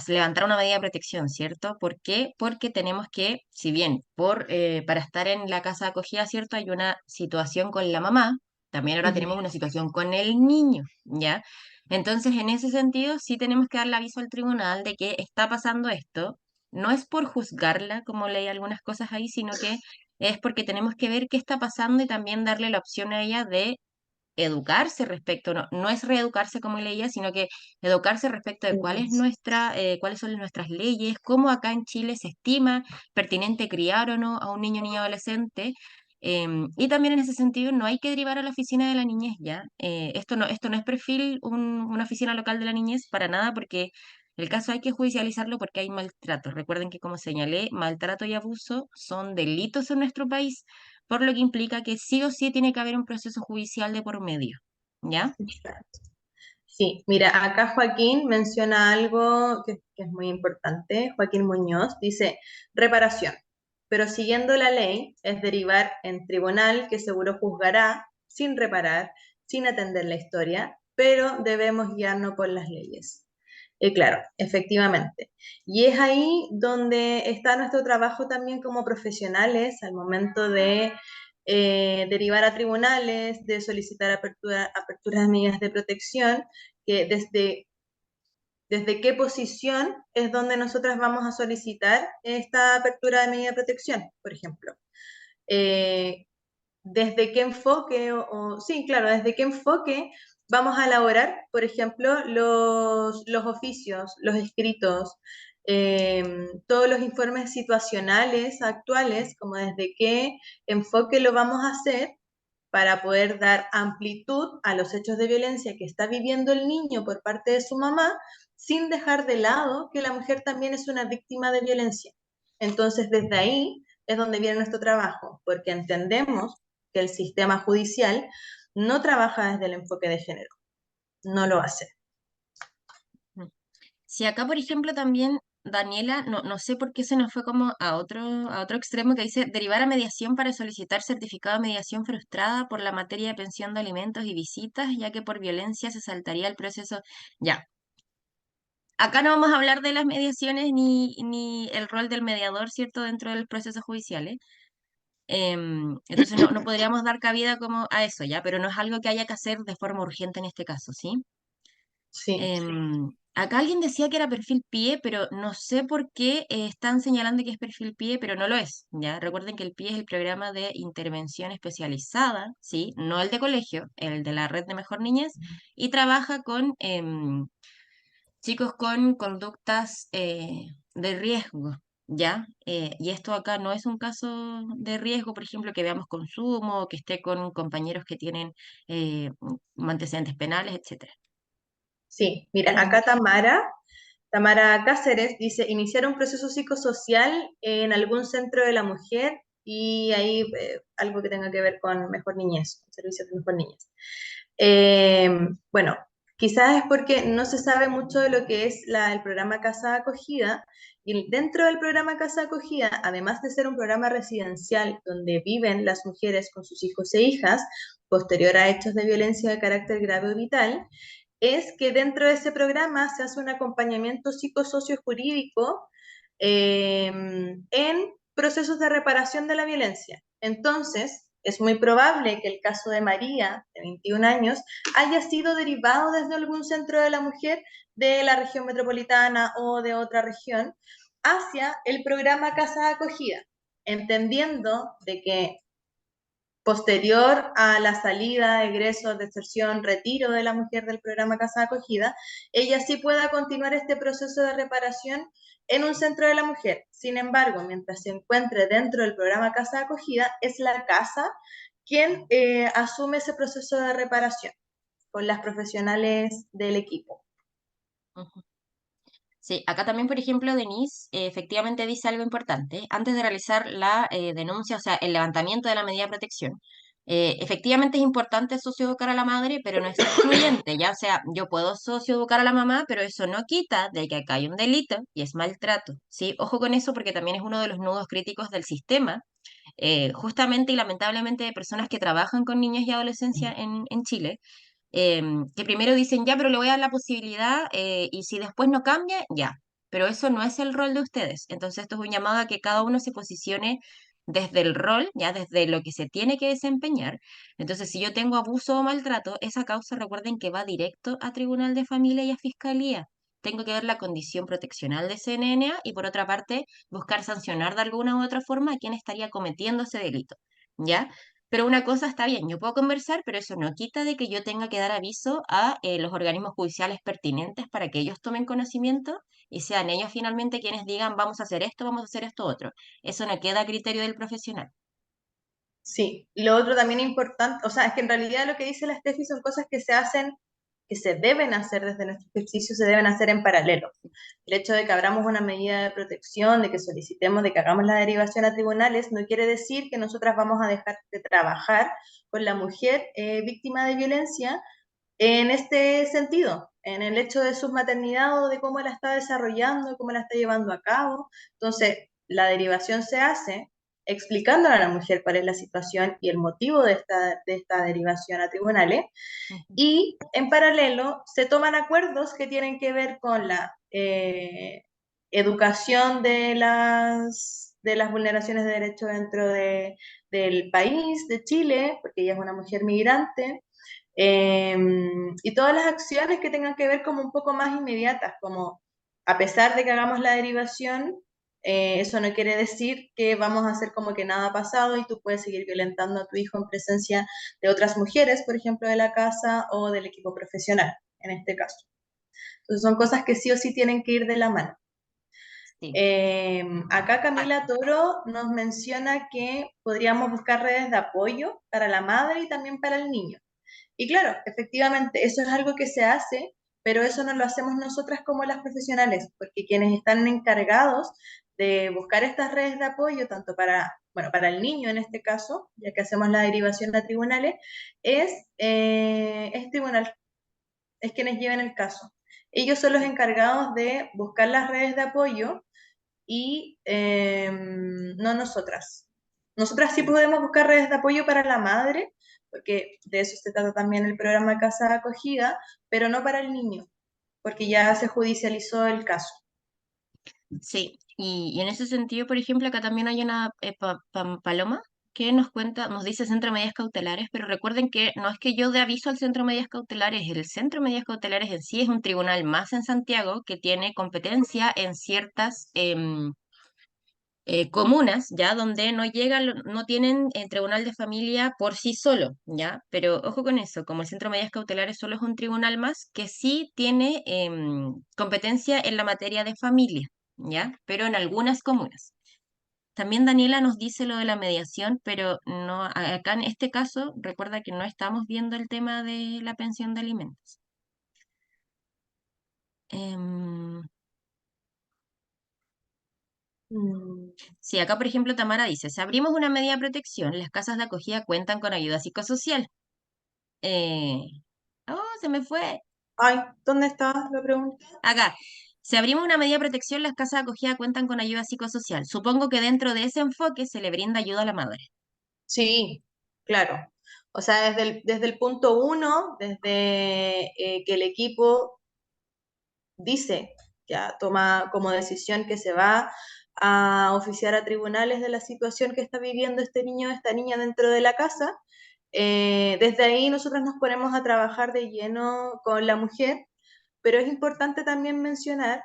levantar una medida de protección, ¿cierto? ¿Por qué? Porque tenemos que, si bien para estar en la casa de acogida, ¿cierto? Hay una situación con la mamá, también ahora tenemos una situación con el niño, ¿ya? Entonces, en ese sentido, sí tenemos que darle aviso al tribunal de que está pasando esto. no es por juzgarla, como leí algunas cosas ahí, sino que es porque tenemos que ver qué está pasando y también darle la opción a ella de educarse respecto, no es reeducarse como leía, sino que educarse respecto de cuáles son nuestras leyes, cómo acá en Chile se estima pertinente criar o no a un niño o niña adolescente. Y también en ese sentido no hay que derivar a la oficina de la niñez ya. Esto no es perfil una oficina local de la niñez para nada, porque el caso hay que judicializarlo porque hay maltrato. Recuerden que, como señalé, maltrato y abuso son delitos en nuestro país, por lo que implica que sí o sí tiene que haber un proceso judicial de por medio, ¿ya? Exacto. Sí, mira, acá Joaquín menciona algo que es muy importante. Joaquín Muñoz dice, reparación, pero siguiendo la ley es derivar en tribunal que seguro juzgará sin reparar, sin atender la historia, pero debemos guiarnos por las leyes. Claro, efectivamente. Y es ahí donde está nuestro trabajo también como profesionales al momento de derivar a tribunales, de solicitar aperturas de medidas de protección, que desde qué posición es donde nosotras vamos a solicitar esta apertura de medida de protección, por ejemplo. Eh, desde qué enfoque, sí, claro, desde qué enfoque vamos a elaborar, por ejemplo, los oficios, los escritos, todos los informes situacionales actuales, como desde qué enfoque lo vamos a hacer para poder dar amplitud a los hechos de violencia que está viviendo el niño por parte de su mamá, sin dejar de lado que la mujer también es una víctima de violencia. Entonces, desde ahí es donde viene nuestro trabajo, porque entendemos que el sistema judicial no trabaja desde el enfoque de género, no lo hace. Si acá, por ejemplo, también Daniela, no sé por qué se nos fue como a otro extremo que dice derivar a mediación para solicitar certificado de mediación frustrada por la materia de pensión de alimentos y visitas, ya que por violencia se saltaría el proceso. Ya, acá no vamos a hablar de las mediaciones ni el rol del mediador, ¿cierto?, dentro del proceso judicial, ¿eh? Entonces no podríamos dar cabida como a eso, ¿ya? Pero no es algo que haya que hacer de forma urgente en este caso, ¿sí? Sí, Acá alguien decía que era perfil PIE, pero no sé por qué están señalando que es perfil PIE, pero no lo es, ¿ya? Recuerden que el PIE es el programa de intervención especializada, ¿sí? No el de colegio, el de la Red de Mejor Niñez, y trabaja con chicos con conductas de riesgo, ¿ya? Y esto acá no es un caso de riesgo, por ejemplo, que veamos consumo, o que esté con compañeros que tienen antecedentes penales, etcétera. sí. Mira, acá Tamara Cáceres dice, iniciar un proceso psicosocial en algún centro de la mujer y ahí algo que tenga que ver con Mejor Niñez, con servicios de Mejor Niñez. Bueno, quizás es porque no se sabe mucho de lo que es el programa Casa Acogida, y dentro del programa Casa Acogida, además de ser un programa residencial donde viven las mujeres con sus hijos e hijas, posterior a hechos de violencia de carácter grave o vital, es que dentro de ese programa se hace un acompañamiento psicosocio jurídico en procesos de reparación de la violencia. Entonces, es muy probable que el caso de María, de 21 años, haya sido derivado desde algún centro de la mujer de la región metropolitana o de otra región hacia el programa Casa de Acogida, entendiendo de que posterior a la salida, egreso, deserción, retiro de la mujer del programa Casa de Acogida, ella sí pueda continuar este proceso de reparación en un centro de la mujer. Sin embargo, mientras se encuentre dentro del programa Casa de Acogida, es la casa quien asume ese proceso de reparación con las profesionales del equipo. Ujú. Sí, acá también, por ejemplo, Denise efectivamente dice algo importante. Antes de realizar la denuncia, o sea, el levantamiento de la medida de protección, efectivamente es importante socioeducar a la madre, pero no es excluyente, ¿ya? O sea, yo puedo socioeducar a la mamá, pero eso no quita de que acá hay un delito y es maltrato, ¿sí? Ojo con eso porque también es uno de los nudos críticos del sistema, justamente y lamentablemente de personas que trabajan con niños y adolescencia en Chile, que primero dicen, ya, pero le voy a dar la posibilidad y si después no cambia, ya. Pero eso no es el rol de ustedes. Entonces esto es un llamado a que cada uno se posicione desde el rol, ya desde lo que se tiene que desempeñar. Entonces, si yo tengo abuso o maltrato, esa causa recuerden que va directo a Tribunal de Familia y a Fiscalía. tengo que ver la condición proteccional de ese NNA y por otra parte buscar sancionar de alguna u otra forma a quien estaría cometiendo ese delito, ¿ya? Pero una cosa está bien, yo puedo conversar, pero eso no quita de que yo tenga que dar aviso a los organismos judiciales pertinentes para que ellos tomen conocimiento y sean ellos finalmente quienes digan vamos a hacer esto otro. Eso no queda a criterio del profesional. Sí, y lo otro también importante, o sea, es que en realidad lo que dice la Steffi son cosas que se hacen, que se deben hacer desde nuestro ejercicio, se deben hacer en paralelo. El hecho de que abramos una medida de protección, de que solicitemos, de que hagamos la derivación a tribunales, no quiere decir que nosotras vamos a dejar de trabajar con la mujer víctima de violencia en este sentido, en el hecho de su maternidad o de cómo la está desarrollando, cómo la está llevando a cabo. Entonces, la derivación se hace explicándole a la mujer cuál es la situación y el motivo de esta derivación a tribunales, Ujú. y en paralelo se toman acuerdos que tienen que ver con la educación de las vulneraciones de derechos dentro del país, de Chile, porque ella es una mujer migrante, eh, y todas las acciones que tengan que ver como un poco más inmediatas, como a pesar de que hagamos la derivación, eso no quiere decir que vamos a hacer como que nada ha pasado y tú puedes seguir violentando a tu hijo en presencia de otras mujeres, por ejemplo, de la casa o del equipo profesional, en este caso. Entonces son cosas que sí o sí tienen que ir de la mano. Sí. Acá Ah, Camila Toro nos menciona que podríamos buscar redes de apoyo para la madre y también para el niño. Y claro, efectivamente, eso es algo que se hace, pero eso no lo hacemos nosotras como las profesionales, porque quienes están encargados de buscar estas redes de apoyo, tanto para, bueno, para el niño en este caso, ya que hacemos la derivación a tribunales, es tribunal, es quienes lleven el caso. Ellos son los encargados de buscar las redes de apoyo y no nosotras. Nosotras sí podemos buscar redes de apoyo para la madre, porque de eso se trata también el programa Casa de Acogida, pero no para el niño, porque ya se judicializó el caso. sí, y en ese sentido, por ejemplo, acá también hay una Paloma que nos cuenta, nos dice centro de medidas cautelares, pero recuerden que no es que yo dé aviso al centro de medidas cautelares, el centro de medidas cautelares en sí es un tribunal más en Santiago que tiene competencia en ciertas comunas, ya donde no llegan, no tienen tribunal de familia por sí solo, ya, pero ojo con eso, como el centro de medidas cautelares solo es un tribunal más que sí tiene competencia en la materia de familia, ya, pero en algunas comunas. También Daniela nos dice lo de la mediación, pero no, acá en este caso, recuerda que no estamos viendo el tema de la pensión de alimentos. Em, Mm. sí, acá por ejemplo Tamara dice, si abrimos una medida de protección, las casas de acogida cuentan con ayuda psicosocial. Eh, oh, se me fue. Ay, ¿dónde está la pregunta? Acá. Si abrimos una medida de protección, las casas de acogida cuentan con ayuda psicosocial. Supongo que dentro de ese enfoque se le brinda ayuda a la madre. Sí, claro. O sea, desde el punto uno, desde que el equipo dice, ya toma como decisión que se va a oficiar a tribunales de la situación que está viviendo este niño o esta niña dentro de la casa, desde ahí nosotros nos ponemos a trabajar de lleno con la mujer, pero es importante también mencionar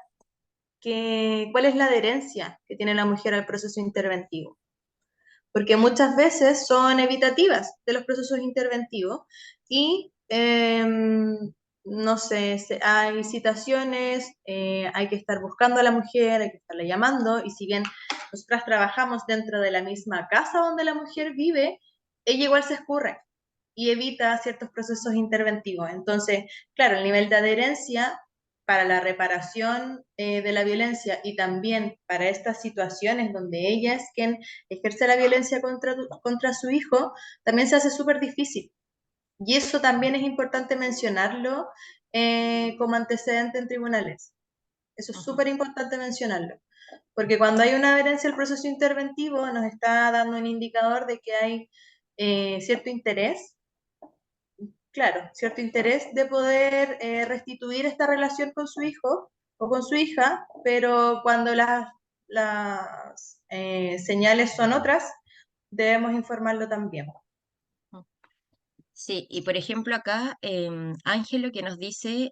que cuál es la adherencia que tiene la mujer al proceso interventivo, porque muchas veces son evitativas de los procesos interventivos y no sé, hay citaciones, hay que estar buscando a la mujer, hay que estarla llamando, y si bien nosotras trabajamos dentro de la misma casa donde la mujer vive, ella igual se escurre y evita ciertos procesos interventivos. Entonces, claro, el nivel de adherencia para la reparación de la violencia y también para estas situaciones donde ella es quien ejerce la violencia contra su hijo, también se hace súper difícil. Y eso también es importante mencionarlo como antecedente en tribunales. Eso es Ujú. súper importante mencionarlo. Porque cuando hay una adherencia al proceso interventivo, nos está dando un indicador de que hay cierto interés, claro, cierto interés de poder restituir esta relación con su hijo o con su hija, pero cuando las señales son otras, debemos informarlo también. Sí, y por ejemplo acá Ángelo que nos dice,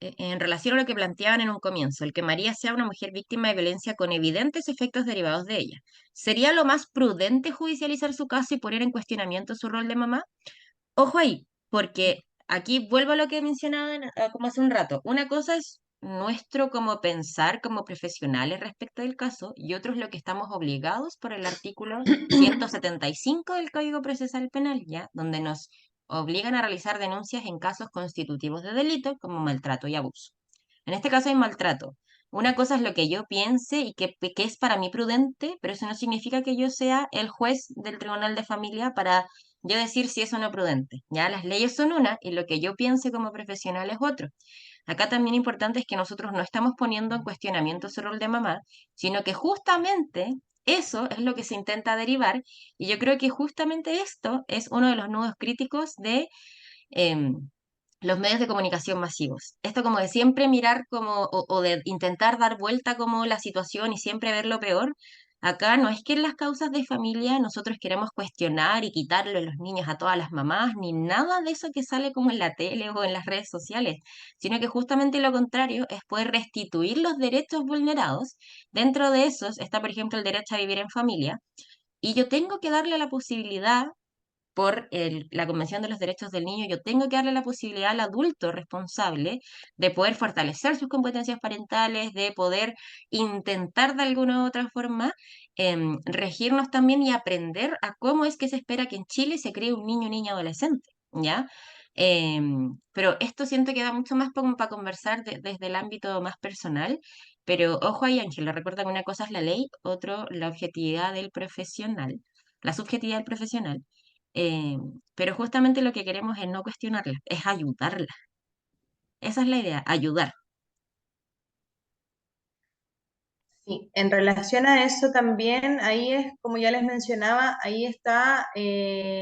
en relación a lo que planteaban en un comienzo, el que María sea una mujer víctima de violencia con evidentes efectos derivados de ella. ¿Sería lo más prudente judicializar su caso y poner en cuestionamiento su rol de mamá? Ojo ahí, porque aquí vuelvo a lo que mencionaba como hace un rato. Una cosa es nuestro como pensar como profesionales respecto del caso y otro es lo que estamos obligados por el artículo 175 del Código Procesal Penal, ¿ya? Donde nos obligan a realizar denuncias en casos constitutivos de delito como maltrato y abuso. En este caso hay maltrato. Una cosa es lo que yo piense y que es para mí prudente, pero eso no significa que yo sea el juez del Tribunal de Familia para yo decir si es o no prudente. Ya las leyes son una y lo que yo piense como profesional es otro. Acá también importante es que nosotros no estamos poniendo en cuestionamiento su rol de mamá, sino que justamente eso es lo que se intenta derivar y yo creo que justamente esto es uno de los nudos críticos de em, los medios de comunicación masivos. Esto como de siempre mirar como, o de intentar dar vuelta como la situación y siempre ver lo peor. Acá no es que en las causas de familia nosotros queremos cuestionar y quitarle a los niños a todas las mamás, ni nada de eso que sale como en la tele o en las redes sociales, sino que justamente lo contrario es poder restituir los derechos vulnerados. Dentro de esos está, por ejemplo, el derecho a vivir en familia, y yo tengo que darle la posibilidad por la Convención de los Derechos del Niño, yo tengo que darle la posibilidad al adulto responsable de poder fortalecer sus competencias parentales, de poder intentar de alguna u otra forma regirnos también y aprender a cómo es que se espera que en Chile se cree un niño o niña adolescente, ¿ya? Pero esto siento que da mucho más como para conversar desde el ámbito más personal, pero ojo ahí, Ángela, recuerda que una cosa es la ley, otro la objetividad del profesional, la subjetividad del profesional. Eh, pero justamente lo que queremos es no cuestionarla, es ayudarla. Esa es la idea, ayudar. Sí, en relación a eso también, ahí es, como ya les mencionaba, ahí está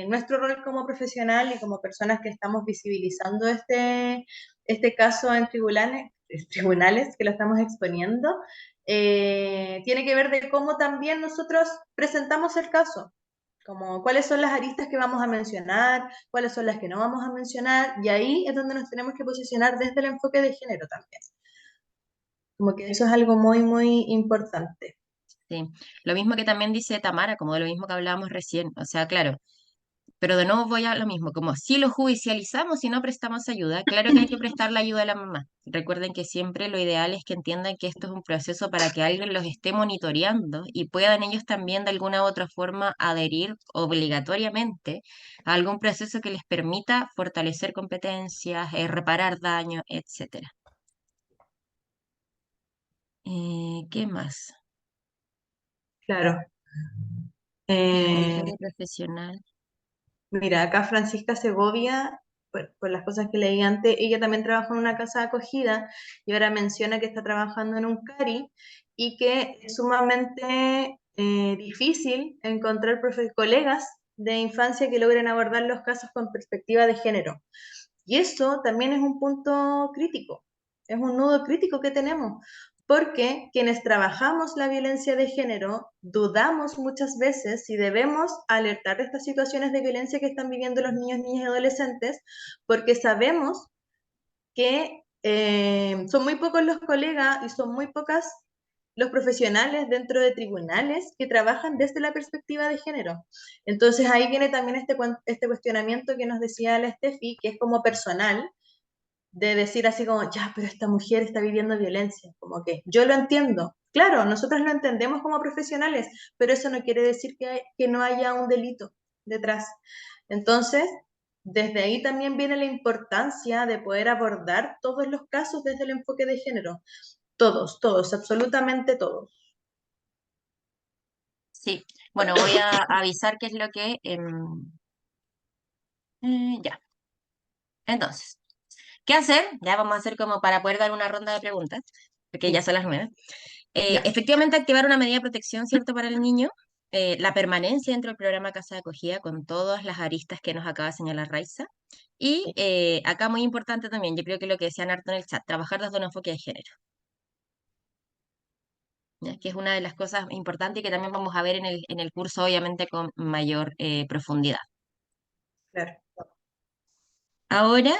nuestro rol como profesional y como personas que estamos visibilizando este caso en tribunales que lo estamos exponiendo, tiene que ver de cómo también nosotros presentamos el caso, como cuáles son las aristas que vamos a mencionar, cuáles son las que no vamos a mencionar, y ahí es donde nos tenemos que posicionar desde el enfoque de género también. Como que eso es algo muy, muy importante. Sí. Lo mismo que también dice Tamara, como de lo mismo que hablábamos recién. O sea, claro, pero de nuevo voy a lo mismo, como si lo judicializamos y no prestamos ayuda, claro que hay que prestar la ayuda a la mamá. Recuerden que siempre lo ideal es que entiendan que esto es un proceso para que alguien los esté monitoreando y puedan ellos también de alguna u otra forma adherir obligatoriamente a algún proceso que les permita fortalecer competencias, reparar daños, etcétera. ¿Qué más? Claro. Trayectoria profesional. Mira, acá Francisca Segovia, por las cosas que leí antes, ella también trabajó en una casa de acogida y ahora menciona que está trabajando en un CARI y que es sumamente difícil encontrar colegas de infancia que logren abordar los casos con perspectiva de género. Y eso también es un punto crítico, es un nudo crítico que tenemos, porque quienes trabajamos la violencia de género dudamos muchas veces si debemos alertar de estas situaciones de violencia que están viviendo los niños, niñas y adolescentes, porque sabemos que son muy pocos los colegas y son muy pocas los profesionales dentro de tribunales que trabajan desde la perspectiva de género. Entonces ahí viene también este cuestionamiento que nos decía la Steffi, que es como personal, de decir así como, ya, pero esta mujer está viviendo violencia, como que yo lo entiendo. Claro, nosotros lo entendemos como profesionales, pero eso no quiere decir que no haya un delito detrás. Entonces, desde ahí también viene la importancia de poder abordar todos los casos desde el enfoque de género. Todos, todos, absolutamente todos. Sí, bueno, voy a avisar qué es lo que... ya, entonces, ¿qué hacer? Ya vamos a hacer como para poder dar una ronda de preguntas, porque ya Sí, son las 9. ya. Efectivamente, activar una medida de protección, ¿cierto?, para el niño. La permanencia dentro del programa Casa de Acogida con todas las aristas que nos acaba de señalar Raiza. Y acá muy importante también, yo creo que lo que decían harto en el chat, trabajar desde un enfoque de género, ¿ya? Que es una de las cosas importantes y que también vamos a ver en el curso, obviamente, con mayor profundidad. Claro. Ahora,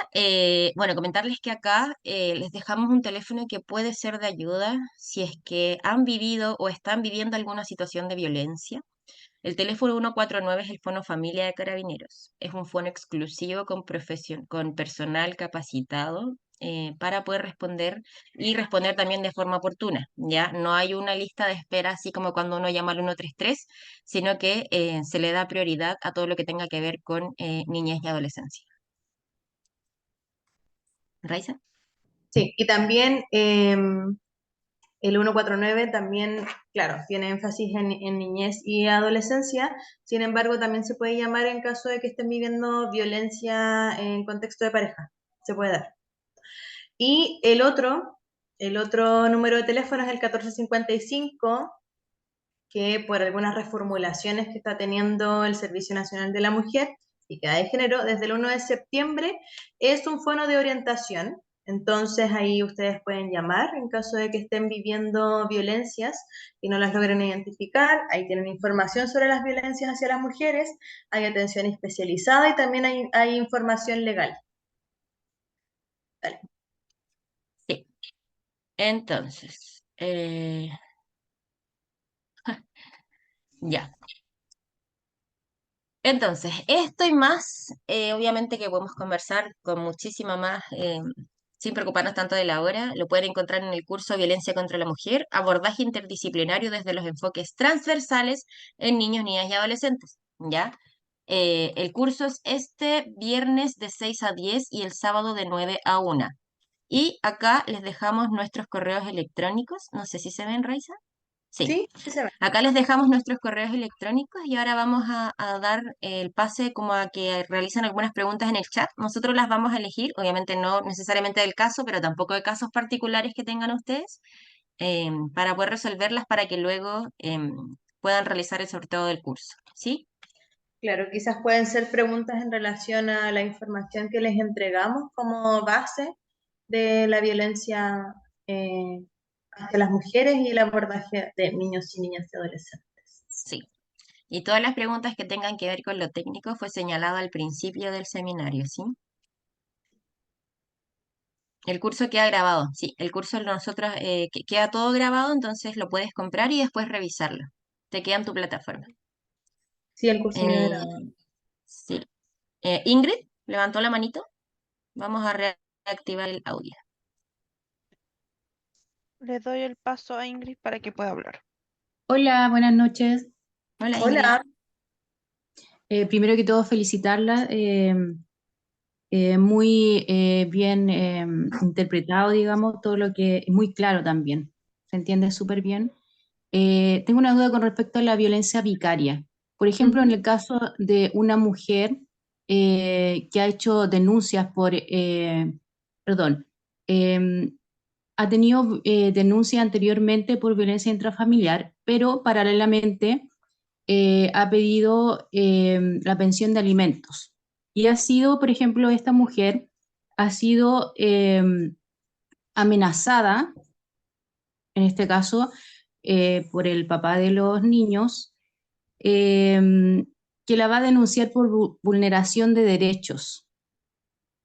bueno, comentarles que acá les dejamos un teléfono que puede ser de ayuda si es que han vivido o están viviendo alguna situación de violencia. El teléfono 149 es el fono familia de Carabineros. Es un fono exclusivo con personal capacitado para poder responder y responder también de forma oportuna. Ya no hay una lista de espera así como cuando uno llama al 133, sino que se le da prioridad a todo lo que tenga que ver con niñez y adolescencia. ¿Raiza? Sí, y también el 149 también, claro, tiene énfasis en niñez y adolescencia, sin embargo, también se puede llamar en caso de que estén viviendo violencia en contexto de pareja, se puede dar. Y el otro número de teléfono es el 1455, que por algunas reformulaciones que está teniendo el Servicio Nacional de la Mujer y Equidad de Género, desde el 1 de septiembre es un fono de orientación. Entonces ahí ustedes pueden llamar en caso de que estén viviendo violencias y no las logren identificar. Ahí tienen información sobre las violencias hacia las mujeres, hay atención especializada y también hay información legal. Dale. Sí. Entonces, ya. Entonces, esto y más, obviamente que podemos conversar con muchísima más, sin preocuparnos tanto de la hora, lo pueden encontrar en el curso Violencia contra la Mujer, abordaje interdisciplinario desde los enfoques transversales en niños, niñas y adolescentes, ¿ya? El curso es este viernes de 6 a 10 y el sábado de 9 a 1. Y acá les dejamos nuestros correos electrónicos, no sé si se ven, Raiza. Sí. ¿Sí? Sí se ve. Acá les dejamos nuestros correos electrónicos y ahora vamos a dar el pase como a que realicen algunas preguntas en el chat. Nosotros las vamos a elegir, obviamente no necesariamente del caso, pero tampoco de casos particulares que tengan ustedes, para poder resolverlas para que luego puedan realizar el sorteo del curso. ¿Sí? Claro, quizás pueden ser preguntas en relación a la información que les entregamos como base de la violencia eh, hacia las mujeres y el abordaje de niños y niñas y adolescentes. Sí. Y todas las preguntas que tengan que ver con lo técnico fue señalado al principio del seminario, ¿sí? El curso queda grabado, sí, el curso nosotros queda todo grabado, entonces lo puedes comprar y después revisarlo. Te queda en tu plataforma. Sí, el curso queda Eh, grabado. sí. Ingrid, levantó la manito. Vamos a reactivar el audio. Le doy el paso a Ingrid para que pueda hablar. Hola, buenas noches. Hola, Ingrid. Hola, Primero que todo, felicitarla. Muy bien interpretado, digamos, todo lo que muy claro también. Se entiende súper bien. Tengo una duda con respecto a la violencia vicaria. Por ejemplo, en ujú, el caso de una mujer que ha hecho denuncias perdón, eh, ha tenido denuncias anteriormente por violencia intrafamiliar, pero paralelamente ha pedido la pensión de alimentos. Y ha sido, por ejemplo, esta mujer ha sido amenazada, en este caso, por el papá de los niños, que la va a denunciar por vulneración de derechos.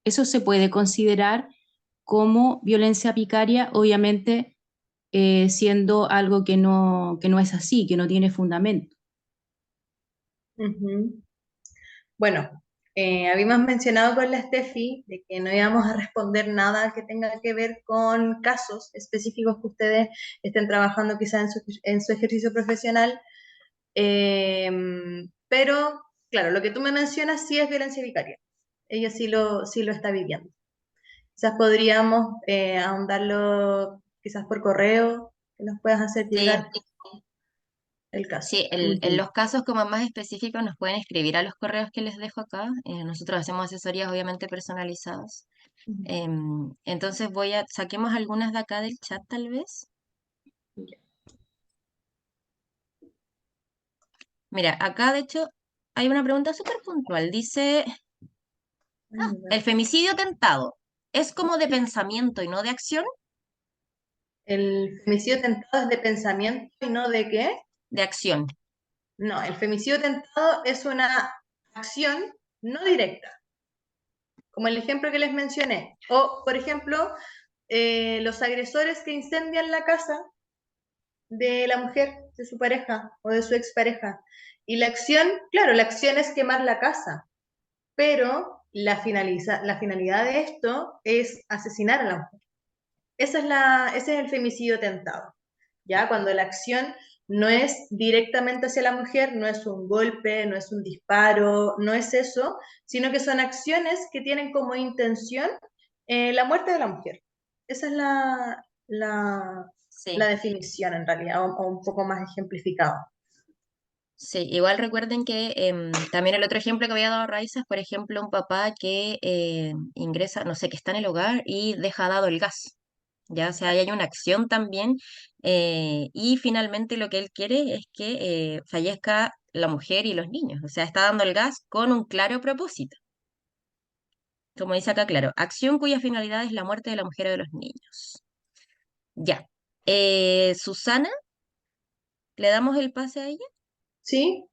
Eso se puede considerar como violencia vicaria, obviamente siendo algo que no es así, que no tiene fundamento. ujú. Bueno, habíamos mencionado con la Steffi de que no íbamos a responder nada que tenga que ver con casos específicos que ustedes estén trabajando quizás en su ejercicio profesional, pero claro, lo que tú me mencionas sí es violencia vicaria. Ella sí lo está viviendo. Quizás podríamos ahondarlo quizás por correo, que nos puedas hacer Sí, llegar el caso. sí, en los casos como más específicos nos pueden escribir a los correos que les dejo acá. Nosotros hacemos asesorías obviamente personalizadas. Ujú. Entonces saquemos algunas de acá del chat tal vez. Mira, acá de hecho hay una pregunta súper puntual. Dice, ¿el femicidio tentado es como de pensamiento y no de acción? El femicidio tentado es de pensamiento y no de qué. De acción. No, el femicidio tentado es una acción no directa. como el ejemplo que les mencioné. O, por ejemplo, los agresores que incendian la casa de la mujer, de su pareja o de su expareja. Y la acción, claro, la acción es quemar la casa, pero la finalidad de esto es asesinar a la mujer. Ese es el femicidio tentado, ¿ya? Cuando la acción no es directamente hacia la mujer, no es un golpe, no es un disparo, no es eso, sino que son acciones que tienen como intención la muerte de la mujer. Esa es la Sí, definición en realidad, o un poco más ejemplificado. sí, igual recuerden que también el otro ejemplo que había dado Raiza es, por ejemplo, un papá que ingresa, no sé, que está en el hogar y deja dado el gas. Ya, o sea, ahí hay una acción también, y finalmente lo que él quiere es que fallezca la mujer y los niños, o sea, está dando el gas con un claro propósito. Como dice acá, claro, acción cuya finalidad es la muerte de la mujer o de los niños. Ya. Susana, ¿le damos el pase a ella? ¿Sí?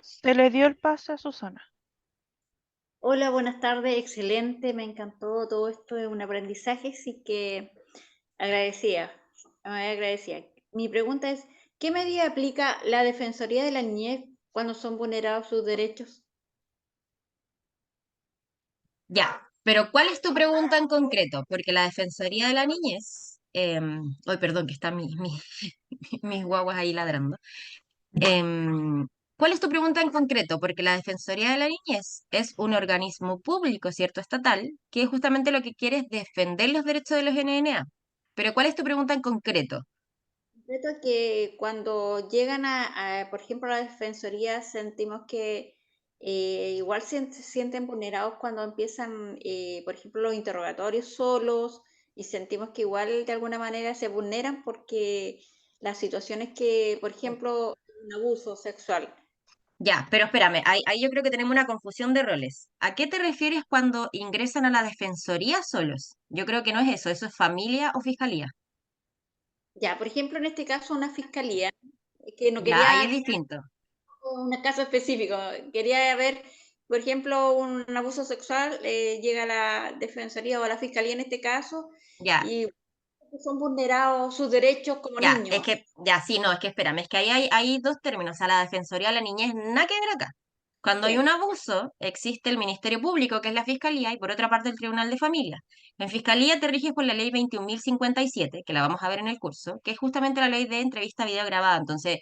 Se le dio el pase a Susana. Hola, buenas tardes, excelente, me encantó todo esto, es un aprendizaje, así que agradecida, muy agradecida. Mi pregunta es, ¿qué medida aplica la Defensoría de la Niñez cuando son vulnerados sus derechos? Ya, pero ¿cuál es tu pregunta en concreto? Porque la Defensoría de la Niñez, ay, perdón, que están mis guaguas ahí ladrando. Em, ¿Cuál es tu pregunta en concreto? Porque la Defensoría de la Niñez es un organismo público, ¿cierto? Estatal, que justamente lo que quiere es defender los derechos de los NNA. Pero ¿cuál es tu pregunta en concreto? Concreto que cuando llegan por ejemplo, a la Defensoría sentimos que igual se sienten vulnerados cuando empiezan, por ejemplo, los interrogatorios solos y sentimos que igual de alguna manera se vulneran porque las situaciones que, por ejemplo, un abuso sexual. Ya, pero espérame, ahí yo creo que tenemos una confusión de roles. ¿A qué te refieres cuando ingresan a la Defensoría solos? Yo creo que no es eso, eso es familia o fiscalía. Ya, por ejemplo, en este caso una fiscalía que no Ya, ahí quería es distinto. un caso específico. Quería ver, por ejemplo, un abuso sexual, llega a la Defensoría o a la Fiscalía en este caso, Ya, y son vulnerados sus derechos como ya, es niños. que, ya, sí, no, es que espérame, es que ahí hay dos términos, o sea, la Defensoría de la Niñez, nada que ver acá. Cuando hay Sí, un abuso, existe el Ministerio Público, que es la Fiscalía, y por otra parte el Tribunal de Familia. En Fiscalía te riges por la ley 21.057, que la vamos a ver en el curso, que es justamente la ley de entrevista video grabada. Entonces,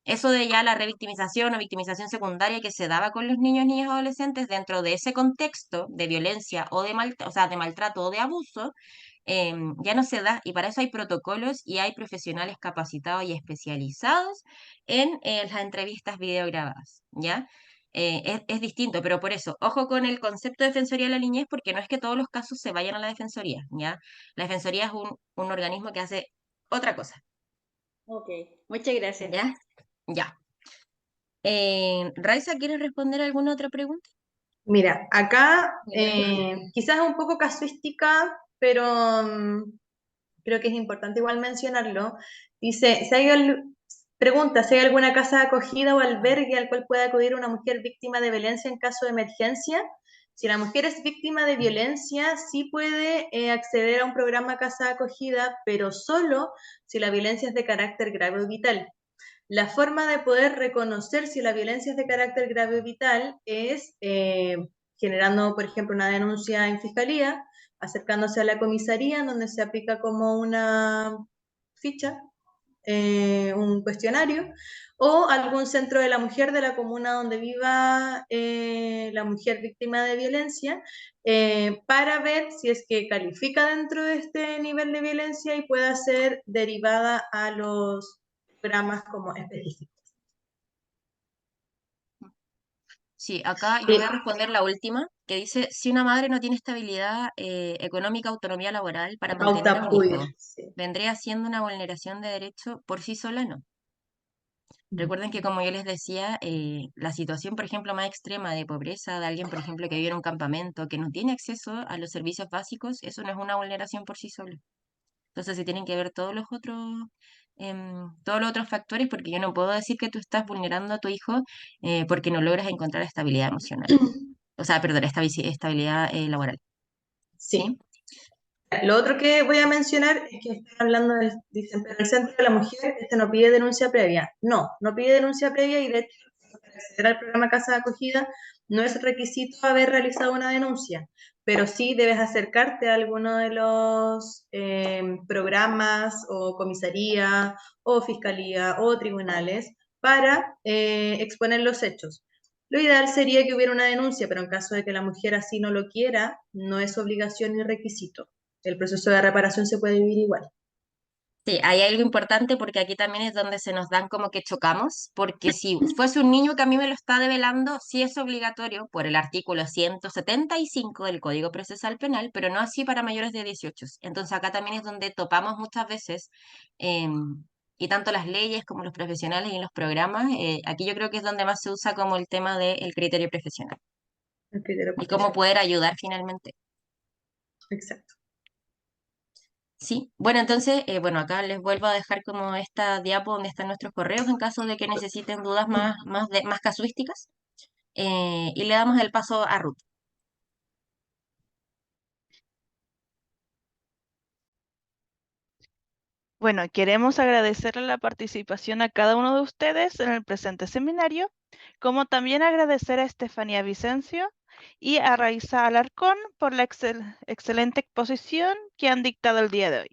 eso de ya la revictimización o victimización secundaria que se daba con los niños, niñas y adolescentes dentro de ese contexto de violencia o de o sea, de maltrato o de abuso, ya no se da, y para eso hay protocolos y hay profesionales capacitados y especializados en las entrevistas videograbadas, ¿ya? Es distinto, pero por eso, ojo con el concepto de Defensoría de la Niñez, porque no es que todos los casos se vayan a la Defensoría, ¿ya? La Defensoría es un organismo que hace otra cosa, ok, muchas gracias. ¿ya? Ya. Raiza, ¿quieres responder alguna otra pregunta? Mira, acá Adelante. quizás es un poco casuística, pero creo que es importante igual mencionarlo. Dice, pregunta si hay alguna casa de acogida o albergue al cual pueda acudir una mujer víctima de violencia en caso de emergencia. Si la mujer es víctima de violencia, sí puede acceder a un programa casa de acogida, pero solo si la violencia es de carácter grave o vital. La forma de poder reconocer si la violencia es de carácter grave o vital es generando, por ejemplo, una denuncia en fiscalía, acercándose a la comisaría, en donde se aplica como una ficha, un cuestionario, o algún centro de la mujer de la comuna donde viva la mujer víctima de violencia, para ver si es que califica dentro de este nivel de violencia y pueda ser derivada a los programas como específicos. Sí, acá yo voy a responder la última, que dice, si una madre no tiene estabilidad económica, autonomía laboral para mantener a un Autapuir, hijo, sí. ¿vendría siendo una vulneración de derecho por sí sola? No. Recuerden que como yo les decía, la situación, por ejemplo, más extrema de pobreza de alguien, por ejemplo, que vive en un campamento, que no tiene acceso a los servicios básicos, eso no es una vulneración por sí sola. Entonces se tienen que ver todos los otros todos los otros factores, porque yo no puedo decir que tú estás vulnerando a tu hijo porque no logras encontrar estabilidad emocional. O sea, perdón, estabilidad laboral. Sí. Lo otro que voy a mencionar es que están hablando, dicen, pero el Centro de la Mujer no pide denuncia previa. No, no pide denuncia previa y de hecho, para acceder al programa Casa de Acogida no es requisito haber realizado una denuncia, pero sí debes acercarte a alguno de los programas o comisaría o fiscalía o tribunales para exponer los hechos. Lo ideal sería que hubiera una denuncia, pero en caso de que la mujer así no lo quiera, no es obligación ni requisito. El proceso de reparación se puede vivir igual. Sí, hay algo importante porque aquí también es donde se nos dan como que chocamos, porque si fuese un niño que a mí me lo está develando, sí es obligatorio por el artículo 175 del Código Procesal Penal, pero no así para mayores de 18. Entonces acá también es donde topamos muchas veces, y tanto las leyes como los profesionales y los programas, aquí yo creo que es donde más se usa como el tema del criterio profesional El criterio y cómo profesional. poder ayudar finalmente. Exacto. Sí, bueno, entonces, bueno, acá les vuelvo a dejar como esta diapo donde están nuestros correos en caso de que necesiten dudas más casuísticas. Y le damos el paso a Ruth. Bueno, queremos agradecerle la participación a cada uno de ustedes en el presente seminario, como también agradecer a Estefanía Vicencio y a Raiza Alarcón por la excelente exposición que han dictado el día de hoy.